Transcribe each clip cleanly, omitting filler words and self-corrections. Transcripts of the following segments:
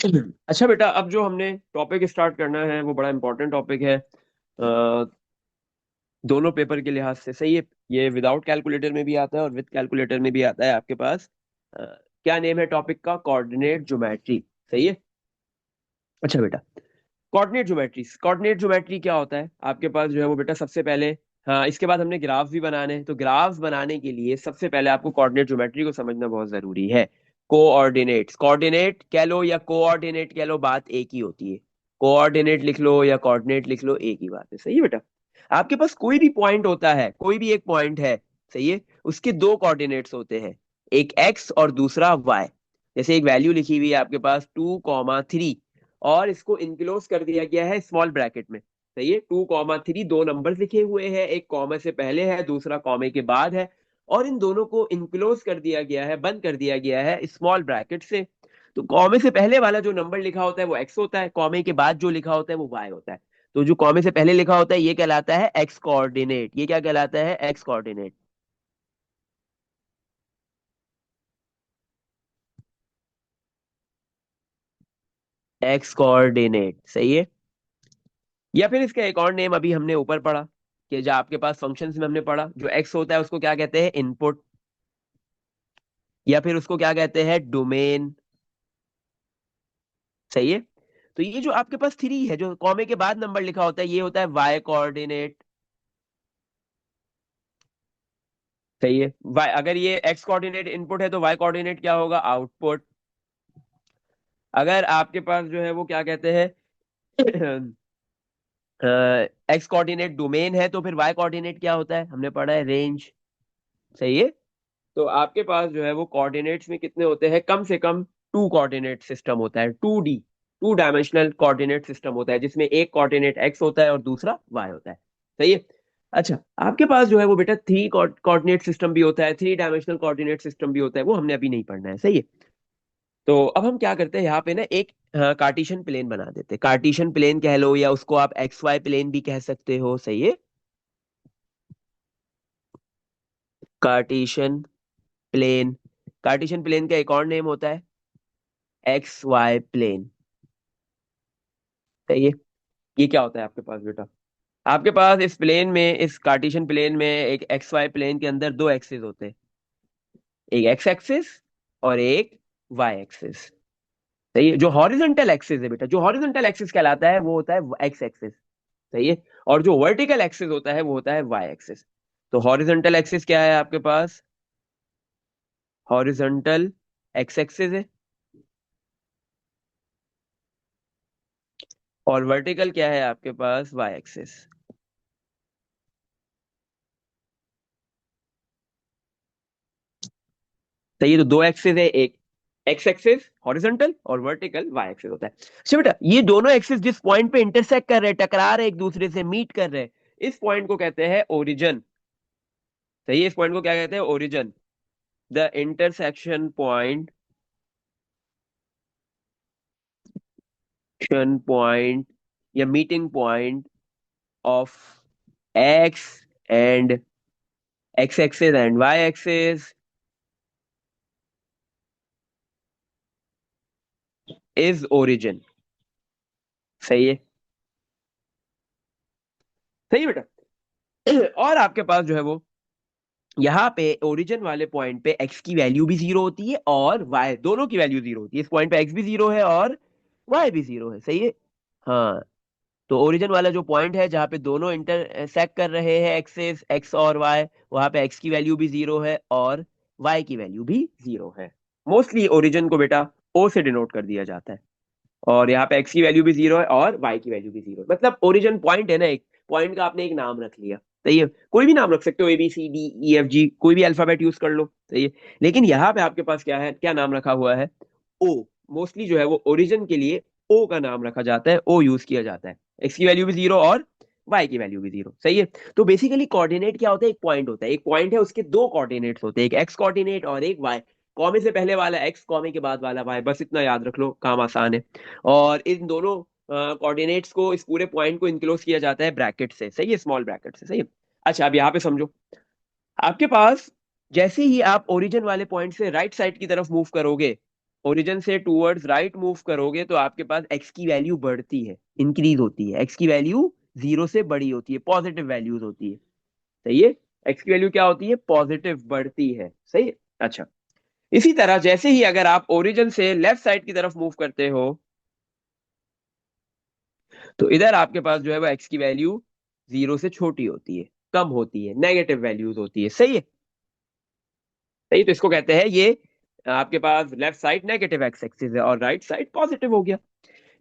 अच्छा बेटा, अब जो हमने टॉपिक स्टार्ट करना है वो बड़ा इंपॉर्टेंट टॉपिक है, दोनों पेपर के लिहाज से। सही है। ये विदाउट कैलकुलेटर में भी आता है और विद कैलकुलेटर में भी आता है आपके पास। क्या नेम है टॉपिक का? Coordinate geometry. सही है। अच्छा बेटा, कोऑर्डिनेट ज्योमेट्री क्या होता है आपके पास जो है वो बेटा? सबसे पहले, हाँ, इसके बाद हमने ग्राफ भी बनाने हैं, तो ग्राफ बनाने के लिए सबसे पहले आपको कोऑर्डिनेट ज्योमेट्री को समझना बहुत जरूरी है। कोऑर्डिनेट्स, कोऑर्डिनेट कह लो या कोऑर्डिनेट कह लो, बात एक ही होती है। कोऑर्डिनेट लिख लो या कोऑर्डिनेट लिख लो, एक ही बात है। सही है बेटा। आपके पास कोई भी पॉइंट होता है, कोई भी एक पॉइंट है, सही है, उसके दो कोऑर्डिनेट्स होते हैं, एक एक्स और दूसरा वाई। जैसे एक वैल्यू लिखी हुई है आपके पास 2,3, और इसको इनक्लोज कर दिया गया है स्मॉल ब्रैकेट में। सही है। 2,3, दो नंबर लिखे हुए हैं, एक कॉमा से पहले है, दूसरा कॉमे के बाद है, और इन दोनों को इनक्लोज कर दिया गया है, बंद कर दिया गया है स्मॉल ब्रैकेट से। तो कॉमे से पहले वाला जो नंबर लिखा होता है वो एक्स होता है, कॉमे के बाद जो लिखा होता है वो वाई होता है। तो जो कॉमे से पहले लिखा होता है ये कहलाता है एक्स कोऑर्डिनेट। ये क्या कहलाता है? X coordinate. एक्स कोऑर्डिनेट, सही है। या फिर इसका एक और नेम अभी हमने ऊपर पढ़ा, कि जो आपके पास फंक्शंस में हमने पढ़ा, जो एक्स होता है उसको क्या कहते हैं? इनपुट। या फिर उसको क्या कहते हैं? डोमेन। सही है। तो ये जो आपके पास थ्री है, जो कॉमे के बाद नंबर लिखा होता है, ये होता है वाई कोऑर्डिनेट। सही है। वाई, अगर ये एक्स कोऑर्डिनेट इनपुट है तो वाई कोऑर्डिनेट क्या होगा? आउटपुट। अगर आपके पास जो है वो क्या कहते हैं, एक्स कोऑर्डिनेट डोमेन है, तो फिर वाई कोऑर्डिनेट क्या होता है? हमने पढ़ा है, रेंज। सही है। तो आपके पास जो है वो कोऑर्डिनेट्स में कितने होते हैं? कम से कम टू कोऑर्डिनेट सिस्टम होता है, 2D, two dimensional coordinate system होता है, जिसमें एक कोऑर्डिनेट एक्स होता है और दूसरा वाई होता है। सही है। अच्छा, आपके पास जो है वो बेटा थ्री कोऑर्डिनेट सिस्टम भी होता है, थ्री डायमेंशनल कोऑर्डिनेट सिस्टम भी होता है, वो हमने अभी नहीं पढ़ना है। सही है। तो अब हम क्या करते हैं यहाँ पे ना, एक कार्टेशियन प्लेन बना देते हैं। कार्टेशियन प्लेन कह लो या उसको आप एक्स वाई प्लेन भी कह सकते हो। सही है। कार्टेशियन प्लेन, कार्टेशियन प्लेन का एक और नेम होता है एक्स वाई प्लेन। सही है। ये क्या होता है आपके पास बेटा? आपके पास इस प्लेन में, इस कार्टेशियन प्लेन में, एक एक्स वाई प्लेन के अंदर दो एक्सिस होते हैं, एक एक्स एक्सिस और एक वाई एक्सिस। सही है। जो हॉरिजॉन्टल एक्सिस है बेटा, जो हॉरिजॉन्टल एक्सिस कहलाता है वो होता है एक्स एक्सिस। सही है। और जो वर्टिकल एक्सिस होता है वो होता है वाई एक्सिस। तो हॉरिजॉन्टल एक्सिस क्या है आपके पास? हॉरिजॉन्टल एक्स एक्सिस है। और वर्टिकल क्या है आपके पास? Y axis. सही है। तो दो एक्सिस है, एक एक्स एक्सिस हॉरिजॉन्टल और वर्टिकल वाई एक्सिस होता है। अच्छा बेटा, ये दोनों एक्सिस जिस पॉइंट पे इंटरसेक्ट कर रहे हैं, टकरा रहे हैं, एक दूसरे से मीट कर रहे हैं, इस पॉइंट को कहते हैं ओरिजिन। सही है। इस पॉइंट को क्या कहते हैं? Origin. The intersection point, point या meeting point of X and X axis and Y axis is origin. सही है। सही है बेटा। और आपके पास जो है वो, यहाँ पे ओरिजिन वाले पॉइंट पे एक्स की वैल्यू भी जीरो होती है और वाई, दोनों की वैल्यू जीरो होती है। इस पॉइंट पे एक्स भी जीरो है और वाई भी जीरो है। सही है। हाँ। तो ओरिजिन वाला जो पॉइंट है जहाँ पे दोनों इंटरसेक्ट कर रहे हैं, एक्सेस एक्स और वाई, वहां पे एक्स की वैल्यू भी जीरो है और वाई की वैल्यू भी जीरो है। मोस्टली ओरिजिन को बेटा ओ से डिनोट कर दिया जाता है। और यहाँ पे एक्स की वैल्यू भी जीरो है और वाई की वैल्यू भी जीरो है। मतलब ओरिजिन पॉइंट है ना, एक पॉइंट का आपने एक नाम रख लिया। सही है। कोई भी नाम रख सकते हो, ABCDEFG, कोई भी अल्फाबेट यूज कर लो। सही है। लेकिन यहाँ पे आपके पास क्या है, क्या नाम रखा हुआ है? ओ। मोस्टली जो है वो ओरिजिन के लिए ओ का नाम रखा जाता है, ओ यूज किया जाता है। एक्स की वैल्यू भी जीरो और वाई की वैल्यू भी जीरो। सही है। तो बेसिकली कोऑर्डिनेट क्या होता है? एक पॉइंट होता है, एक पॉइंट है, उसके दो कोऑर्डिनेट्स होते हैं, एक एक्स कोऑर्डिनेट और एक वाई। कॉमे से पहले वाला एक्स, कॉमे के बाद वाला वाई, बस इतना याद रख लो, काम आसान है। और इन दोनों कोऑर्डिनेट्स को, इस पूरे पॉइंट को इनक्लोज किया जाता है ब्रैकेट से। सही है, स्मॉल ब्रैकेट से। सही है। अच्छा, अब यहाँ पे समझो, आपके पास जैसे ही आप ओरिजिन वाले पॉइंट से राइट साइड की तरफ मूव करोगे, ओरिजिन से टूवर्ड्स राइट मूव करोगे तो आपके पास एक्स की वैल्यू बढ़ती है, इंक्रीज होती है। एक्स की वैल्यू जीरो से बड़ी होती है, पॉजिटिव वैल्यूज होती है। सही है। एक्स की वैल्यू क्या होती है? पॉजिटिव बढ़ती है। सही है। अच्छा, इसी तरह जैसे ही अगर आप ओरिजिन से लेफ्ट साइड की तरफ मूव करते हो तो इधर आपके पास जो है वो एक्स की वैल्यू जीरो से छोटी होती है, कम होती है, नेगेटिव वैल्यूज होती है। सही है। सही, तो इसको कहते हैं ये आपके पास left side negative X axis है और राइट साइड पॉजिटिव हो गया।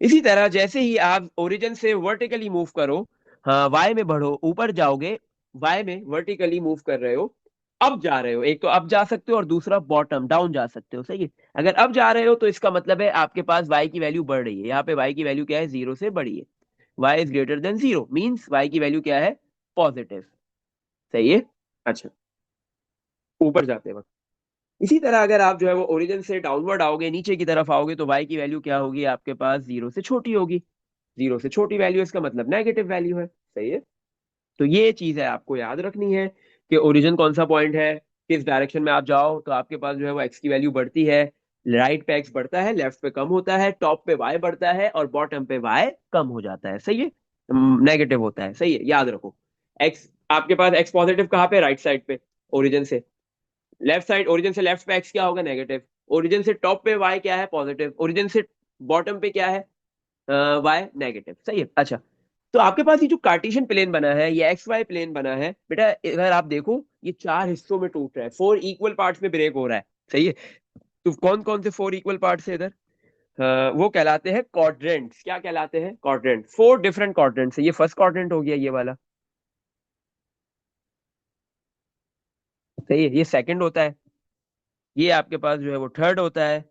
इसी तरह जैसे ही आप ओरिजिन से वर्टिकली मूव करो, हाँ वाई में बढ़ो, ऊपर जाओगे, वाई में वर्टिकली मूव कर रहे हो, अब जा रहे हो, एक तो अब जा सकते हो और दूसरा बॉटम डाउन जा सकते हो। सही है। अगर अब जा रहे हो तो इसका मतलब है आपके पास वाई की वैल्यू बढ़ रही है। यहाँ पे वाई की वैल्यू क्या है? जीरो से बड़ी है। Y is greater than zero means Y की वैल्यू क्या है? पॉजिटिव। सही है। अच्छा, ऊपर जाते वक्त इसी तरह अगर आप जो है वो ओरिजिन से डाउनवर्ड आओगे, नीचे की तरफ आओगे, तो वाई की वैल्यू क्या होगी आपके पास? जीरो से छोटी होगी। जीरो से छोटी वैल्यू इसका मतलब नेगेटिव वैल्यू है। सही है। तो ये चीज है आपको याद रखनी है कि ओरिजिन कौन सा पॉइंट है, किस डायरेक्शन में आप जाओ तो आपके पास जो है वो एक्स की वैल्यू बढ़ती है। राइट पे एक्स बढ़ता है, लेफ्ट पे कम होता है, टॉप पे वाई बढ़ता है और बॉटम पे वाई कम हो जाता है। सही है। नेगेटिव होता है। सही है, याद रखो। एक्स आपके पास एक्स पॉजिटिव कहाँ पे? राइट साइड पे, ओरिजिन से लेफ्ट साइड, ओरिजिन से लेफ्ट पे एक्स क्या होगा? नेगेटिव। ओरिजिन से टॉप पे वाई क्या है? पॉजिटिव। ओरिजिन से बॉटम पे क्या है? Y negative. सही है। अच्छा, तो आपके पास ये जो कार्टेशियन प्लेन बना है, ये एक्स वाई प्लेन बना है बेटा, अगर आप देखो ये चार हिस्सों में टूट रहा है, फोर इक्वल पार्ट्स में ब्रेक हो रहा है। सही है। तो कौन कौन से फोर इक्वल पार्ट्स है इधर? वो कहलाते हैं क्वाड्रेंट्स। क्या कहलाते हैं? क्वाड्रेंट। फोर डिफरेंट क्वाड्रेंट्स है। ये फर्स्ट क्वाड्रेंट हो गया, ये वाला। सही है। ये सेकंड होता है। ये आपके पास जो है वो थर्ड होता है।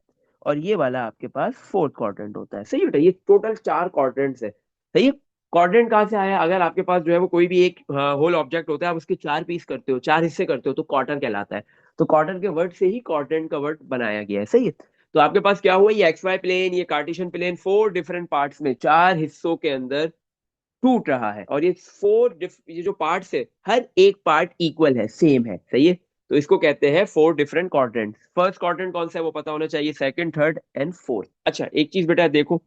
और ये वाला आपके पास फोर्थ क्वाड्रेंट होता है। सही है बेटा, ये टोटल चार क्वाड्रेंट्स है। सही है। क्वाड्रेंट कहाँ से आया? अगर आपके पास जो है वो कोई भी एक होल ऑब्जेक्ट होता है, आप उसके चार पीस करते हो, चार हिस्से करते हो, तो क्वार्टर कहलाता है। तो क्वार्टर के वर्ड से ही क्वाड्रेंट का वर्ड बनाया गया है। सही है। तो आपके पास क्या हुआ? ये एक्स वाई प्लेन, ये Cartesian plane, four different parts में, चार हिस्सों के अंदर टूट रहा है। और ये ये जो पार्ट्स है, हर एक पार्ट इक्वल है, सेम है। सही है। तो इसको कहते हैं four different quadrant. First quadrant कौन सा है वो पता होना चाहिए, सेकंड, थर्ड एंड फोर्थ। अच्छा, एक चीज बेटा देखो,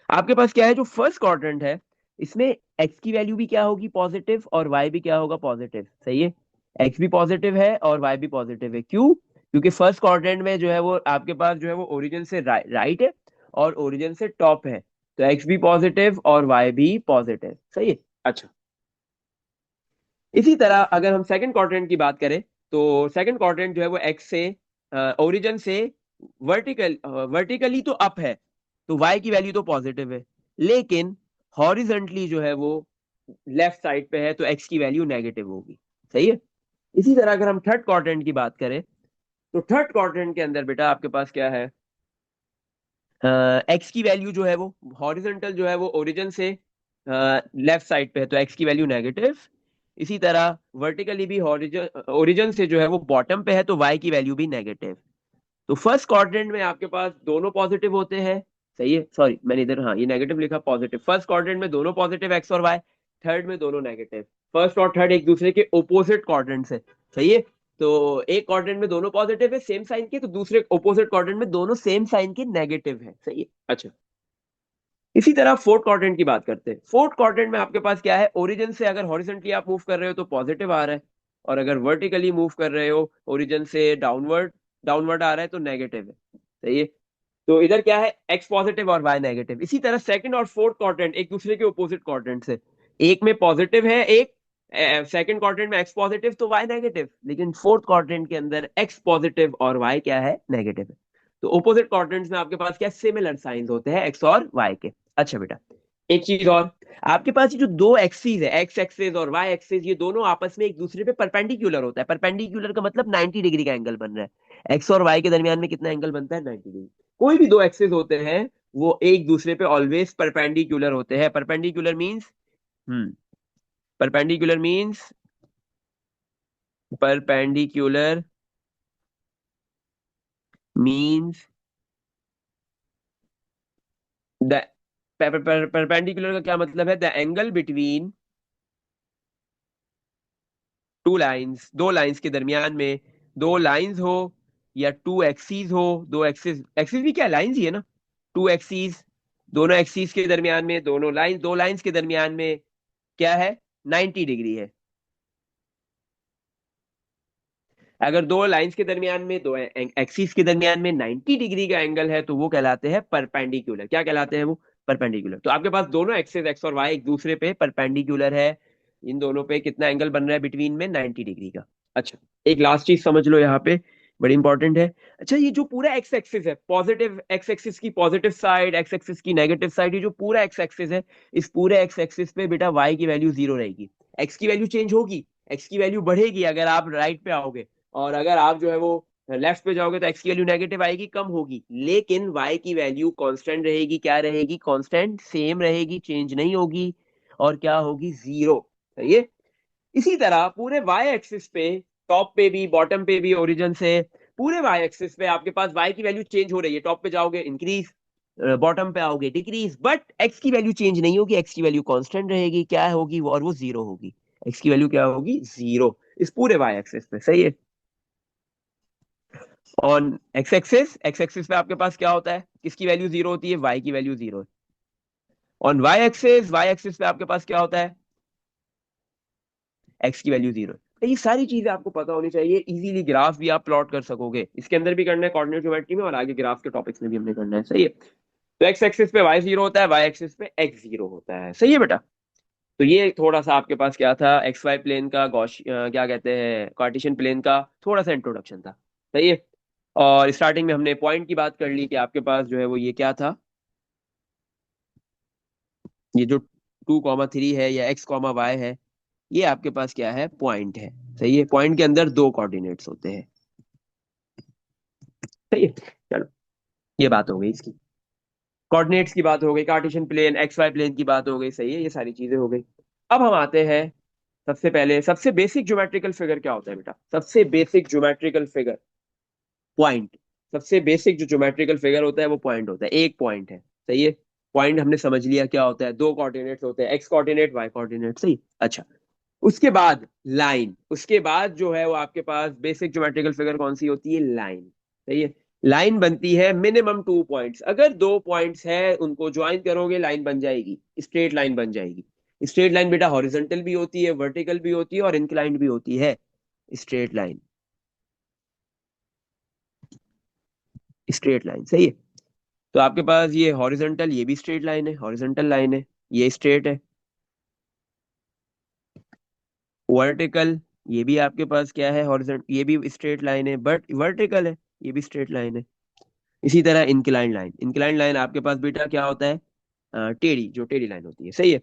आपके पास क्या है, जो फर्स्ट क्वाड्रेंट है इसमें एक्स की वैल्यू भी क्या होगी? पॉजिटिव, और वाई भी क्या होगा? पॉजिटिव। सही है। एक्स भी पॉजिटिव है और वाई भी पॉजिटिव है। क्यों? क्योंकि फर्स्ट क्वाड्रेंट में जो है वो आपके पास जो है वो ओरिजिन से राइट है और ओरिजिन से टॉप है। तो एक्स भी पॉजिटिव और वाई भी पॉजिटिव। सही है। अच्छा, इसी तरह अगर हम सेकंड क्वाड्रेंट की बात करें तो सेकंड क्वाड्रेंट जो है वो एक्स से ओरिजिन से वर्टिकली तो अप है, तो वाई की वैल्यू तो पॉजिटिव है। लेकिन हॉरिजेंटली जो है वो लेफ्ट साइड पे है, तो एक्स की वैल्यू नेगेटिव होगी। सही है। इसी तरह अगर हम थर्ड क्वाड्रेंट की बात करें तो थर्ड क्वाड्रेंट के अंदर बेटा आपके पास क्या है? एक्स की वैल्यू जो है वो हॉरिजॉन्टल जो है वो ओरिजिन से लेफ्ट साइड पे है, तो एक्स की वैल्यू नेगेटिव। इसी तरह वर्टिकली भी ओरिजिन से जो है वो बॉटम पे है, तो वाई की वैल्यू भी नेगेटिव। तो फर्स्ट क्वाड्रेंट में आपके पास दोनों पॉजिटिव होते हैं। सही है, सॉरी मैंने इधर हाँ ये नेगेटिव लिखा, पॉजिटिव। फर्स्ट क्वाड्रेंट में दोनों पॉजिटिव एक्स और वाई, थर्ड में दोनों नेगेटिव। फर्स्ट और थर्ड एक दूसरे के ओपोजिट क्वाड्रेंट्स है। सही है। तो एक क्वाड्रेंट में दोनों पॉजिटिव है सेम साइन के, तो दूसरे ओपोजिट क्वाड्रेंट में दोनों सेम साइन के नेगेटिव है। सही है। अच्छा, इसी तरह फोर्थ क्वाड्रेंट की बात करते हैं। फोर्थ क्वाड्रेंट में आपके पास क्या है? ओरिजिन से अगर हॉरिजॉन्टली आप मूव कर रहे हो तो पॉजिटिव आ रहा है, और अगर वर्टिकली मूव कर रहे हो ओरिजिन से डाउनवर्ड डाउनवर्ड आ रहा है तो नेगेटिव है। सही है। तो इधर क्या है? एक्स पॉजिटिव और वाई नेगेटिव। इसी तरह सेकंड और फोर्थ क्वाड्रेंट एक दूसरे के ऑपोजिट क्वाड्रेंट है। एक में पॉजिटिव है, एक सेकंड क्वाड्रेंट में एक्स पॉजिटिव तो वाई नेगेटिव, लेकिन फोर्थ क्वाड्रेंट के अंदर एक्स पॉजिटिव और वाई क्या है? नेगेटिव है। तो ऑपोजिट क्वाड्रेंट्स में आपके पास क्या सिमिलर साइंस होते हैं एक्स और वाई के। अच्छा बेटा, एक चीज और, आपके पास ये जो दो एक्सिस है, एक्स एक्सिस और वाई एक्सिस, ये दोनों आपस में एक दूसरे पे परपेंडिकुलर होता है। परपेंडिकुलर का मतलब 90 डिग्री का एंगल बन रहा है। एक्स और वाई के दरमियान में कितना एंगल बनता है? 90 डिग्री। कोई भी दो एक्सिस होते हैं वो एक दूसरे पे ऑलवेज परपेंडिकुलर होते हैं। Perpendicular means perpendicular means perpendicular means the perpendicular का क्या मतलब है? The angle between two lines, दो लाइंस के दरमियान में, दो लाइंस हो या टू एक्सीज हो, दो एक्सिस, एक्सिस भी क्या लाइंस ही है ना, टू एक्सीज, दोनों एक्सीज के दरमियान में, दोनों लाइन, दो लाइंस के दरमियान में क्या है, 90 डिग्री है। अगर दो लाइंस के दरमियान में, दो एक्सिस के दरमियान में 90 डिग्री का एंगल है तो वो कहलाते हैं परपेंडिकुलर। क्या कहलाते हैं वो, परपेंडिकुलर। तो आपके पास दोनों एक्सिस एक्स और वाई एक दूसरे पे परपेंडिकुलर है, इन दोनों पे कितना एंगल बन रहा है बिटवीन में, 90 डिग्री का। अच्छा, एक लास्ट चीज समझ लो यहाँ पे, बड़ी इंपॉर्टेंट है। अच्छा, ये जो पूरा एक्स एक्सिस है, पॉजिटिव एक्स एक्सिस की पॉजिटिव साइड, एक्स एक्सिस की नेगेटिव साइड, ये जो पूरा एक्स एक्सिस है, इस पूरे एक्स एक्सिस पे बेटा वाई की वैल्यू जीरो रहेगी। एक्स की वैल्यू चेंज होगी, एक्स की वैल्यू बढ़ेगी अगर आप राइट पे आओगे, और अगर आप जो है वो लेफ्ट पे जाओगे तो एक्स की वैल्यू नेगेटिव आएगी, कम होगी, लेकिन वाई की वैल्यू कांस्टेंट रहेगी। क्या रहेगी, कांस्टेंट, सेम रहेगी, चेंज नहीं होगी, और क्या होगी, जीरो। सही है। इसी तरह पूरे वाई एक्सिस पे, टॉप पे भी बॉटम पे भी, ओरिजिन से पूरे वाई एक्सिस पे आपके पास वाई की वैल्यू चेंज हो रही है। टॉप पे जाओगे इंक्रीज, बॉटम पे आओगे डिक्रीज, बट एक्स की वैल्यू चेंज नहीं होगी, एक्स की वैल्यू कांस्टेंट रहेगी। क्या होगी वो, और वो जीरो होगी। एक्स की वैल्यू क्या होगी, जीरो, इस पूरे वाई एक्सिस पे। सही है। ऑन एक्स एक्सिस पे आपके पास क्या होता है, किसकी वैल्यू जीरो होती है, वाई की वैल्यू जीरो है। ऑन वाई एक्सिस पे आपके पास क्या होता है, एक्स की वैल्यू जीरो है। तो ये सारी चीजें आपको पता होनी चाहिए, इजीली ग्राफ भी आप प्लॉट कर सकोगे। इसके अंदर भी करना है कोऑर्डिनेट ज्योमेट्री में, और आगे ग्राफ के टॉपिक्स में भी हमने करना है। सही है। तो एक्स एक्सिस पे वाई जीरो होता है, वाई एक्सिस पे एक्स जीरो होता है। सही है बेटा। तो ये थोड़ा सा आपके पास क्या था, एक्स वाई प्लेन का क्या कहते हैं, कार्टेशियन प्लेन का थोड़ा सा इंट्रोडक्शन था। सही है। और स्टार्टिंग में हमने पॉइंट की बात कर ली कि आपके पास जो है वो ये क्या था, ये जो 2,3 है या x,y है, ये आपके पास क्या है, पॉइंट है। सही है। पॉइंट के अंदर दो कोऑर्डिनेट्स होते हैं। सही है। चलो, ये बात हो गई इसकी, कोऑर्डिनेट्स की बात हो गई, Cartesian plane, X Y plane की बात हो गई। सही है, ये सारी चीजें हो गई। अब हम आते हैं, सबसे पहले सबसे बेसिक ज्योमेट्रिकल फिगर क्या होता है बेटा, सबसे बेसिक ज्योमेट्रिकल फिगर, पॉइंट। सबसे बेसिक जो ज्योमेट्रिकल फिगर होता है वो पॉइंट होता है, एक पॉइंट है। सही है। पॉइंट हमने समझ लिया क्या होता है, दो कोऑर्डिनेट्स होते हैं, एक्स कोऑर्डिनेट, वाई कोऑर्डिनेट। सही। अच्छा, उसके बाद लाइन, उसके बाद जो है वो आपके पास बेसिक ज्योमेट्रिकल फिगर कौन सी होती है, लाइन। सही है। लाइन बनती है मिनिमम 2 पॉइंट्स, अगर 2 पॉइंट्स है उनको ज्वाइन करोगे लाइन बन जाएगी, स्ट्रेट लाइन बन जाएगी। स्ट्रेट लाइन बेटा हॉरिजॉन्टल भी होती है, वर्टिकल भी होती है, और इंक्लाइंड भी होती है। Straight line, straight line. सही है। तो आपके पास ये हॉरिजॉन्टल, ये भी स्ट्रेट लाइन है, हॉरिजॉन्टल लाइन है, ये स्ट्रेट है। वर्टिकल, ये भी आपके पास क्या है, हॉरिजॉन्टल, ये भी स्ट्रेट लाइन है बट वर्टिकल है, ये भी स्ट्रेट लाइन है। इसी तरह इंक्लाइन लाइन, इंक्लाइन लाइन आपके पास बेटा क्या होता है, टेढ़ी, जो टेढ़ी लाइन होती है। सही है।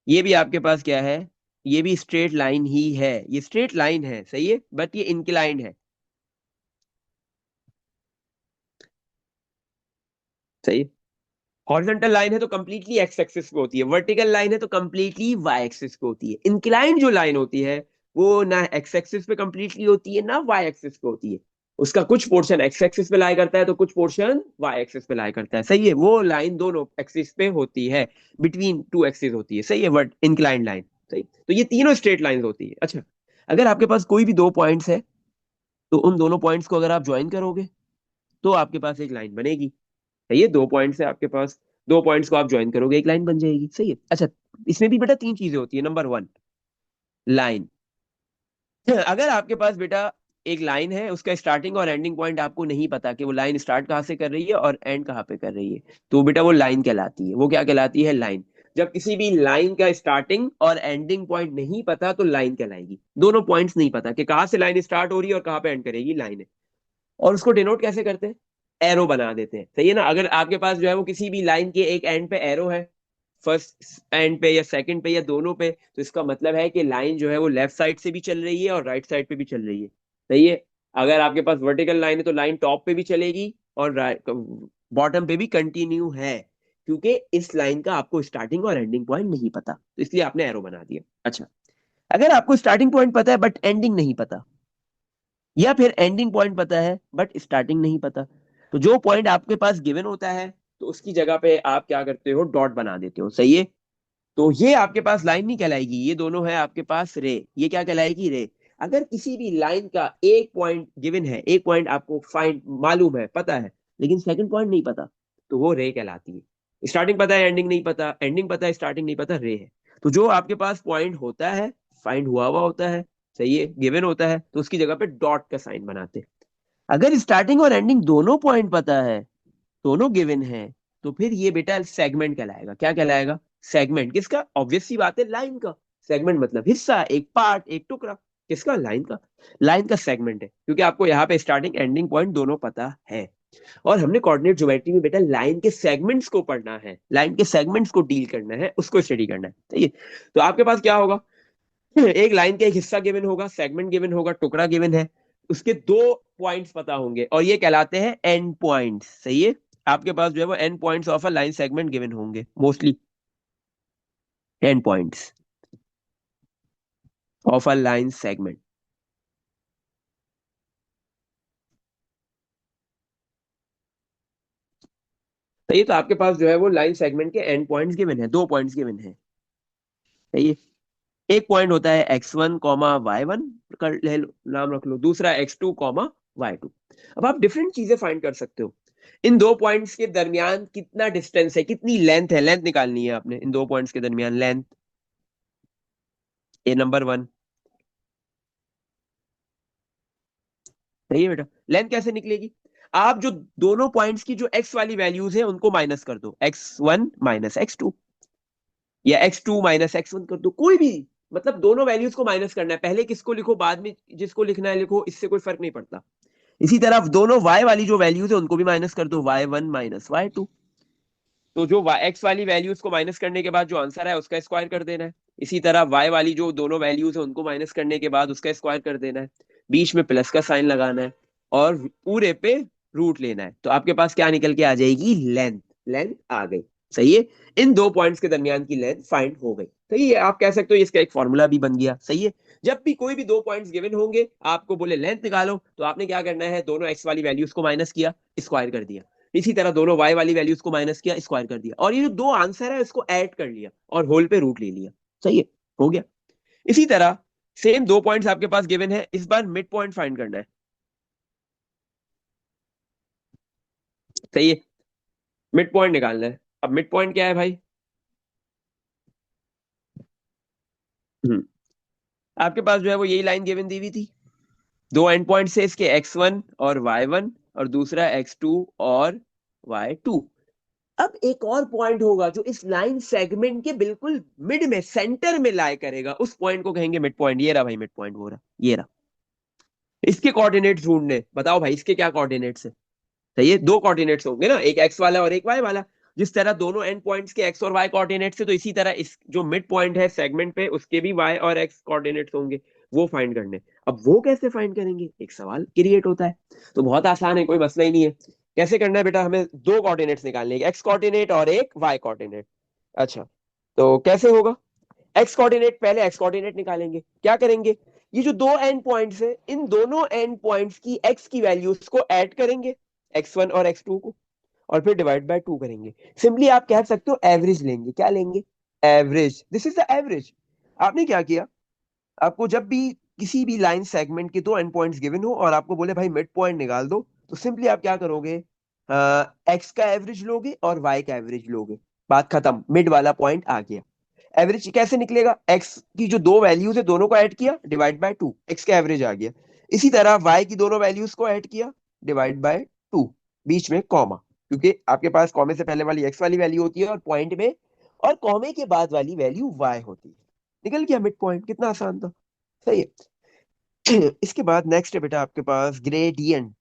ये भी आपके पास क्या है, ये भी स्ट्रेट लाइन ही है, ये स्ट्रेट लाइन है। सही है, बट ये इंक्लाइंड है। सही है। हॉरिजॉन्टल लाइन है तो कंप्लीटली एक्स एक्सिस पे होती है, वर्टिकल लाइन है तो कंप्लीटली वाई एक्सिस पे होती है। इंक्लाइंड जो लाइन होती है वो ना एक्स एक्सिस पे कंप्लीटली होती है ना वाई एक्सिस पे होती है, उसका कुछ पोर्शन एक्स एक्सिस पे लाई करता है तो कुछ पोर्शन वाई एक्सिस पे लाई करता है। सही है। वो लाइन दोनों एक्सिस पे होती है, बिटवीन टू एक्सिस होती है। सही है, बट इंक्लाइंड लाइन। सही। तो ये तीनों स्ट्रेट लाइन होती है। अच्छा, अगर आपके पास कोई भी दो पॉइंट्स है तो उन दोनों पॉइंट्स को अगर आप ज्वाइन करोगे तो आपके पास एक लाइन बनेगी। सही है, दो पॉइंट्स है आपके पास, दो पॉइंट्स को आप ज्वाइन करोगे एक लाइन बन जाएगी। सही है। अच्छा, इसमें भी बेटा तीन चीजें होती है। Number one, line. अगर आपके पास बेटा एक लाइन है, उसका स्टार्टिंग और एंडिंग पॉइंट आपको नहीं पता कि वो लाइन स्टार्ट कहाँ से कर रही है और एंड कहाँ पे कर रही है, तो बेटा वो लाइन कहलाती है। वो क्या कहलाती है, लाइन। जब किसी भी लाइन का स्टार्टिंग और एंडिंग पॉइंट नहीं पता तो लाइन कहलाएगी। दोनों पॉइंट्स नहीं पता कि कहाँ से लाइन स्टार्ट हो रही है और कहाँ पे एंड करेगी, लाइन है। और उसको डिनोट कैसे करते हैं, एरो बना देते हैं। सही है ना। अगर आपके पास जो है वो किसी भी लाइन के एक एंड पे एरो है, फर्स्ट एंड पे या सेकंड पे या दोनों पे, तो इसका मतलब है कि लाइन जो है वो लेफ्ट साइड से भी चल रही है और राइट साइड पे भी चल रही है। सही है। अगर आपके पास वर्टिकल लाइन है तो लाइन टॉप पे भी चलेगी और बॉटम पे भी कंटिन्यू है, क्योंकि इस लाइन का आपको स्टार्टिंग और एंडिंग पॉइंट नहीं पता, तो इसलिए आपने एरो बना दिया। अच्छा, अगर आपको स्टार्टिंग पॉइंट पता है बट एंडिंग नहीं पता, या फिर एंडिंग पॉइंट पता है बट स्टार्टिंग नहीं पता, तो जो पॉइंट आपके पास गिवन होता है तो उसकी जगह पे आप क्या करते हो, डॉट बना देते हो। सही है। तो ये आपके पास लाइन नहीं कहलाएगी, ये दोनों है आपके पास रे, ये क्या कहलाएगी, रे। अगर किसी भी लाइन का एक पॉइंट गिवन है, एक पॉइंट आपको फाइंड मालूम है, पता है, लेकिन सेकंड पॉइंट नहीं पता, तो वो रे कहलाती है। स्टार्टिंग पता है, एंडिंग नहीं पता, एंडिंग पता है, स्टार्टिंग नहीं पता, रे है। तो जो आपके पास पॉइंट होता है, फाइंड हुआ हुआ होता है, सही है, गिवन होता है, तो उसकी जगह पे डॉट का साइन बनाते हैं। अगर स्टार्टिंग और एंडिंग दोनों पॉइंट पता है, दोनों गिवन है, तो फिर ये बेटा सेगमेंट कहलाएगा। क्या कहलाएगा? सेगमेंट। किसका? ऑब्वियस सी बात है, लाइन का। सेगमेंट मतलब हिस्सा, एक पार्ट, एक टुकड़ा। किसका? लाइन का। लाइन का सेगमेंट है, क्योंकि आपको यहाँ पे स्टार्टिंग एंडिंग पॉइंट दोनों पता है। और हमने कोऑर्डिनेट ज्योमेट्री में बेटा लाइन के सेगमेंट्स को पढ़ना है, लाइन के सेगमेंट्स को डील करना है, उसको स्टडी करना है, सही है। तो आपके पास क्या होगा? एक लाइन का एक हिस्सा गिवन होगा, सेगमेंट गिवन होगा, टुकड़ा गिवन है, उसके दो पॉइंट्स पता होंगे, और ये कहलाते हैं एंड पॉइंट्स, सही है। आपके पास जो है वो end points of a line segment given होंगे, mostly end points of a line segment. सही, तो आपके पास जो है वो लाइन सेगमेंट के एंड पॉइंट्स गिवन है, दो पॉइंट्स गिवन है, सही है। एक पॉइंट होता है x1 कॉमा y1, कर ले लो, नाम रख लो। दूसरा x2 कॉमा y2। अब आप डिफरेंट चीजें फाइंड कर सकते हो। इन दो पॉइंट्स के दरमियान कितना डिस्टेंस है, कितनी लेंथ है, लेंथ निकालनी है आपने इन दो पॉइंट्स के दरमियान, लेंथ। ए नंबर वन, सही है बेटा। लेंथ कैसे निकलेगी? आप जो दोनों पॉइंट्स की जो x वाली वैल्यूज है उनको माइनस कर दो, x1 माइनस x2, या x2 माइनस x1 कर दो, कोई भी। मतलब दोनों वैल्यूज को माइनस करना है, पहले किसको लिखो, बाद में जिसको लिखना है लिखो, इससे कोई फर्क नहीं पड़ता। इसी तरह दोनों y वाली जो वैल्यूज है उनको भी माइनस कर दो, y1 माइनस y2। तो जो x वाली वैल्यूज को माइनस करने के बाद जो आंसर है उसका स्क्वायर कर देना है। इसी तरह y वाली जो दोनों वैल्यूज है उनको माइनस करने के बाद उसका स्क्वायर कर देना है। बीच में प्लस का साइन लगाना है, और पूरे पे रूट लेना है, तो आपके पास क्या निकल के आ जाएगी? लेंथ। लेंथ आ गई, सही है। इन दो पॉइंट्स के दरमियान की लेंथ फाइंड हो गई, सही है। आप कह सकते हो इसका एक फॉर्मूला भी बन गया, सही है। जब भी कोई भी दो पॉइंट्स गिवन होंगे, आपको बोले लेंथ निकालो, तो आपने क्या करना है? दोनों एक्स वाली वैल्यूज को माइनस किया, स्क्वायर कर दिया। इसी तरह दोनों y वाली वैल्यूज को माइनस किया, स्क्वायर कर दिया, और ये जो दो आंसर है इसको ऐड कर लिया और होल पे रूट ले लिया, सही है, हो गया। इसी तरह सेम दो पॉइंट्स आपके पास गिवन है, इस बार मिड पॉइंट फाइंड करना है, सही है। मिड पॉइंट निकालना है। अब मिड पॉइंट क्या है भाई? हम्म, आपके पास जो है वो यही लाइन गिवन दी हुई थी, दो एंड पॉइंट से इसके x1 और y1, और दूसरा x2 और y2। अब एक और पॉइंट होगा जो इस लाइन सेगमेंट के बिल्कुल मिड में, सेंटर में लाई करेगा, उस पॉइंट को कहेंगे मिड पॉइंट। ये रहा भाई मिड पॉइंट, वो रहा, ये रहा। इसके कोऑर्डिनेट्स ढूंढने, बताओ भाई इसके क्या कोऑर्डिनेट्स है? सही है, दो कोऑर्डिनेट्स होंगे ना, एक एक्स वाला और एक वाई वाला। जिस तरह दोनों एंड पॉइंट्स के एक्स और वाई कोऑर्डिनेट्स है, तो इसी तरह इस जो मिड पॉइंट है सेगमेंट पे, उसके भी वाई और एक्स कोऑर्डिनेट्स होंगे, वो फाइंड करने। अब वो कैसे फाइंड करेंगे, एक सवाल क्रिएट होता है। तो बहुत आसान है, कोई मसला ही नहीं है। कैसे करना है बेटा? हमें दो कोऑर्डिनेट्स निकालने, एक एक्स कोऑर्डिनेट और एक वाई कोऑर्डिनेट। अच्छा, तो कैसे होगा? एक्स कोऑर्डिनेट, पहले एक्स कोऑर्डिनेट निकालेंगे। क्या करेंगे? ये जो दो एंड पॉइंट्स है, इन दोनों एंड पॉइंट्स की एक्स की वैल्यूज को ऐड करेंगे, x1 और x2 को, और फिर डिवाइड बाय 2 करेंगे। सिंपली आप कह सकते हो एवरेज लेंगे। क्या लेंगे? Average. This is the average. आपने क्या किया? आपको जब भी किसी भी लाइन सेगमेंट के दो एंड पॉइंट्स गिवन हो और आपको बोले भाई मिड पॉइंट निकाल दो, तो सिंपली आप क्या करोगे? एक्स का एवरेज लोगे और वाई का एवरेज लोगे, बात खत्म, मिड वाला पॉइंट आ गया। एवरेज कैसे निकलेगा? एक्स की जो दो वैल्यूज है दोनों को ऐड किया, डिवाइड बाय 2, एक्स का एवरेज आ गया। इसी तरह वाई की दोनों वैल्यूज को ऐड किया, डिवाइड बाय 2, बीच में कॉमा, क्योंकि आपके पास कॉमे से पहले वाली एक्स वाली वैल्यू होती है और पॉइंट में, और कॉमे के बाद वाली वैल्यू वाई होती है। निकल गया मिड पॉइंट, कितना आसान था, सही है। इसके बाद नेक्स्ट है बेटा आपके पास ग्रेडियंट।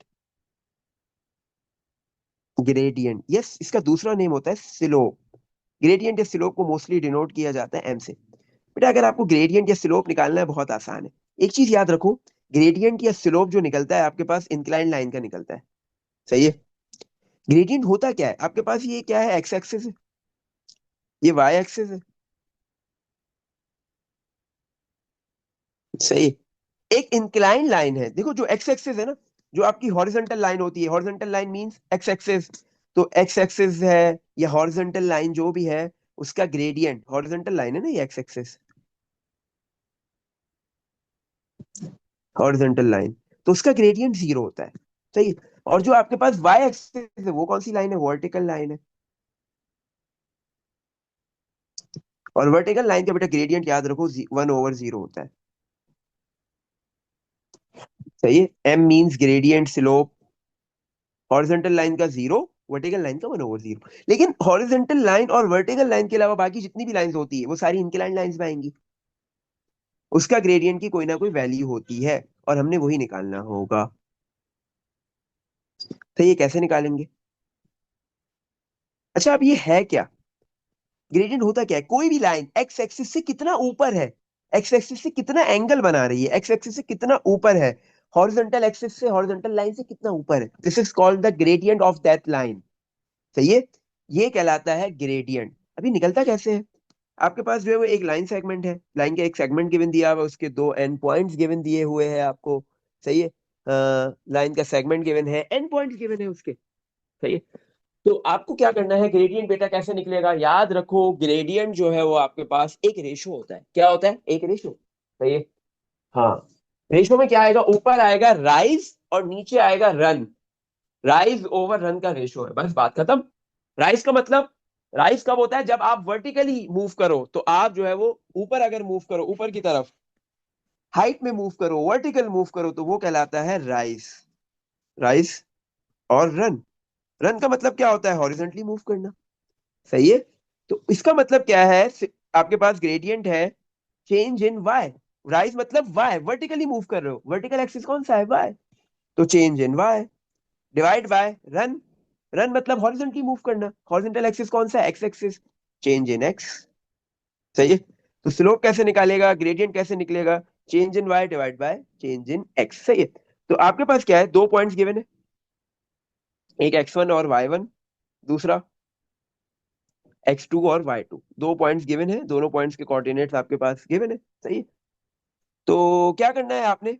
ग्रेडियंट, यस, इसका दूसरा नेम होता है स्लोप। ग्रेडियंट या स्लोप को मोस्टली डिनोट किया जाता है एम से। बेटा अगर आपको ग्रेडियंट या स्लोप निकालना है, बहुत आसान है। एक चीज याद रखो, ग्रेडियंट या स्लोप जो निकलता है आपके पास इंक्लाइन लाइन का निकलता है, सही है। ग्रेडियंट होता क्या है आपके पास? ये क्या है? एक्स एक्सिस है, ये वाई एक्सिस है, सही। एक इंक्लाइन लाइन है, देखो जो एक्स एक्सिस है ना, जो आपकी हॉरिजॉन्टल लाइन होती है, horizontal line means x axis. तो एक्स एक्सिस है या हॉरिजॉन्टल लाइन जो भी है, उसका ग्रेडियंट, हॉरिजॉन्टल लाइन है ना ये एक्स एक्सिस, हॉरिजॉन्टल लाइन, तो उसका ग्रेडियंट जीरो होता है। सही है। और जो आपके पास वाई एक्सिस है वो कौन सी लाइन है? वर्टिकल लाइन है। और वर्टिकल लाइन का बेटा ग्रेडियंट याद रखो 1/0 होता है। सही है। M means gradient slope, horizontal line का जीरो, वर्टिकल लाइन का 1/0। लेकिन हॉरिजॉन्टल लाइन और वर्टिकल लाइन के अलावा बाकी जितनी भी लाइंस होती है वो सारी इंक्लाइंड लाइंस में आएंगी। उसका ग्रेडियंट की कोई ना कोई वैल्यू होती है और हमने वही निकालना होगा। तो ये कैसे निकालेंगे? अच्छा, अब ये है क्या? ग्रेडियंट होता क्या है? कोई भी लाइन एक्स एक्सिस से कितना ऊपर है, एक्स एक्सिस से कितना एंगल बना रही है, एक्स एक्सिस से कितना ऊपर है, हॉरिजॉन्टल एक्सिस से, हॉरिजॉन्टल लाइन से कितना ऊपर है, this is called the gradient of that line. सही है। ये कहलाता है ग्रेडियंट। अभी निकलता कैसे है? आपके पास जो है वो एक लाइन सेगमेंट है, लाइन का एक सेगमेंट गिवन दिया हुआ है, उसके दो एंड पॉइंट्स गिवन दिए हुए हैं आपको। सही है। लाइन का सेगमेंट गिवन है, एंड पॉइंट्स गिवन है उसके। सही है। तो आपको क्या करना है, ग्रेडियंट बेटा कैसे निकलेगा? याद रखो, ग्रेडियंट जो है वो आपके पास एक रेशो होता है। क्या होता है? एक रेशो। सही है। हाँ। रेशो में क्या आएगा? ऊपर आएगा राइज और नीचे आएगा रन। राइज ओवर रन का रेशो है, बस बात खत्म। राइज का मतलब, राइज कब होता है? जब आप वर्टिकली मूव करो, तो आप जो है वो ऊपर अगर मूव करो, ऊपर की तरफ हाइट में मूव करो, वर्टिकल मूव करो, तो वो कहलाता है राइज। राइज और रन। रन का मतलब क्या होता है? हॉरिजॉन्टली मूव करना। सही है। तो इसका मतलब क्या है? आपके पास ग्रेडियंट है चेंज इन वाई। राइज मतलब वाई, वर्टिकली मूव कर रहे हो, वर्टिकल एक्सिस कौन सा है? वाई। तो change in Y divide by run. Run मतलब हॉरिजॉन्टली मूव करना, हॉरिजॉन्टल एक्सिस कौन सा है? X axis. Change in X. सही है। तो स्लोप कैसे निकालेगा, ग्रेडियंट कैसे निकलेगा? Change in Y divide by change in X. सही है। तो आपके पास क्या है? दो पॉइंट्स गिवन है, एक x1 और y1, दूसरा x2 और y2। दो पॉइंट्स गिवन है, दोनों पॉइंट्स के कोऑर्डिनेट्स आपके पास गिवन है। सही है। तो क्या करना है आपने?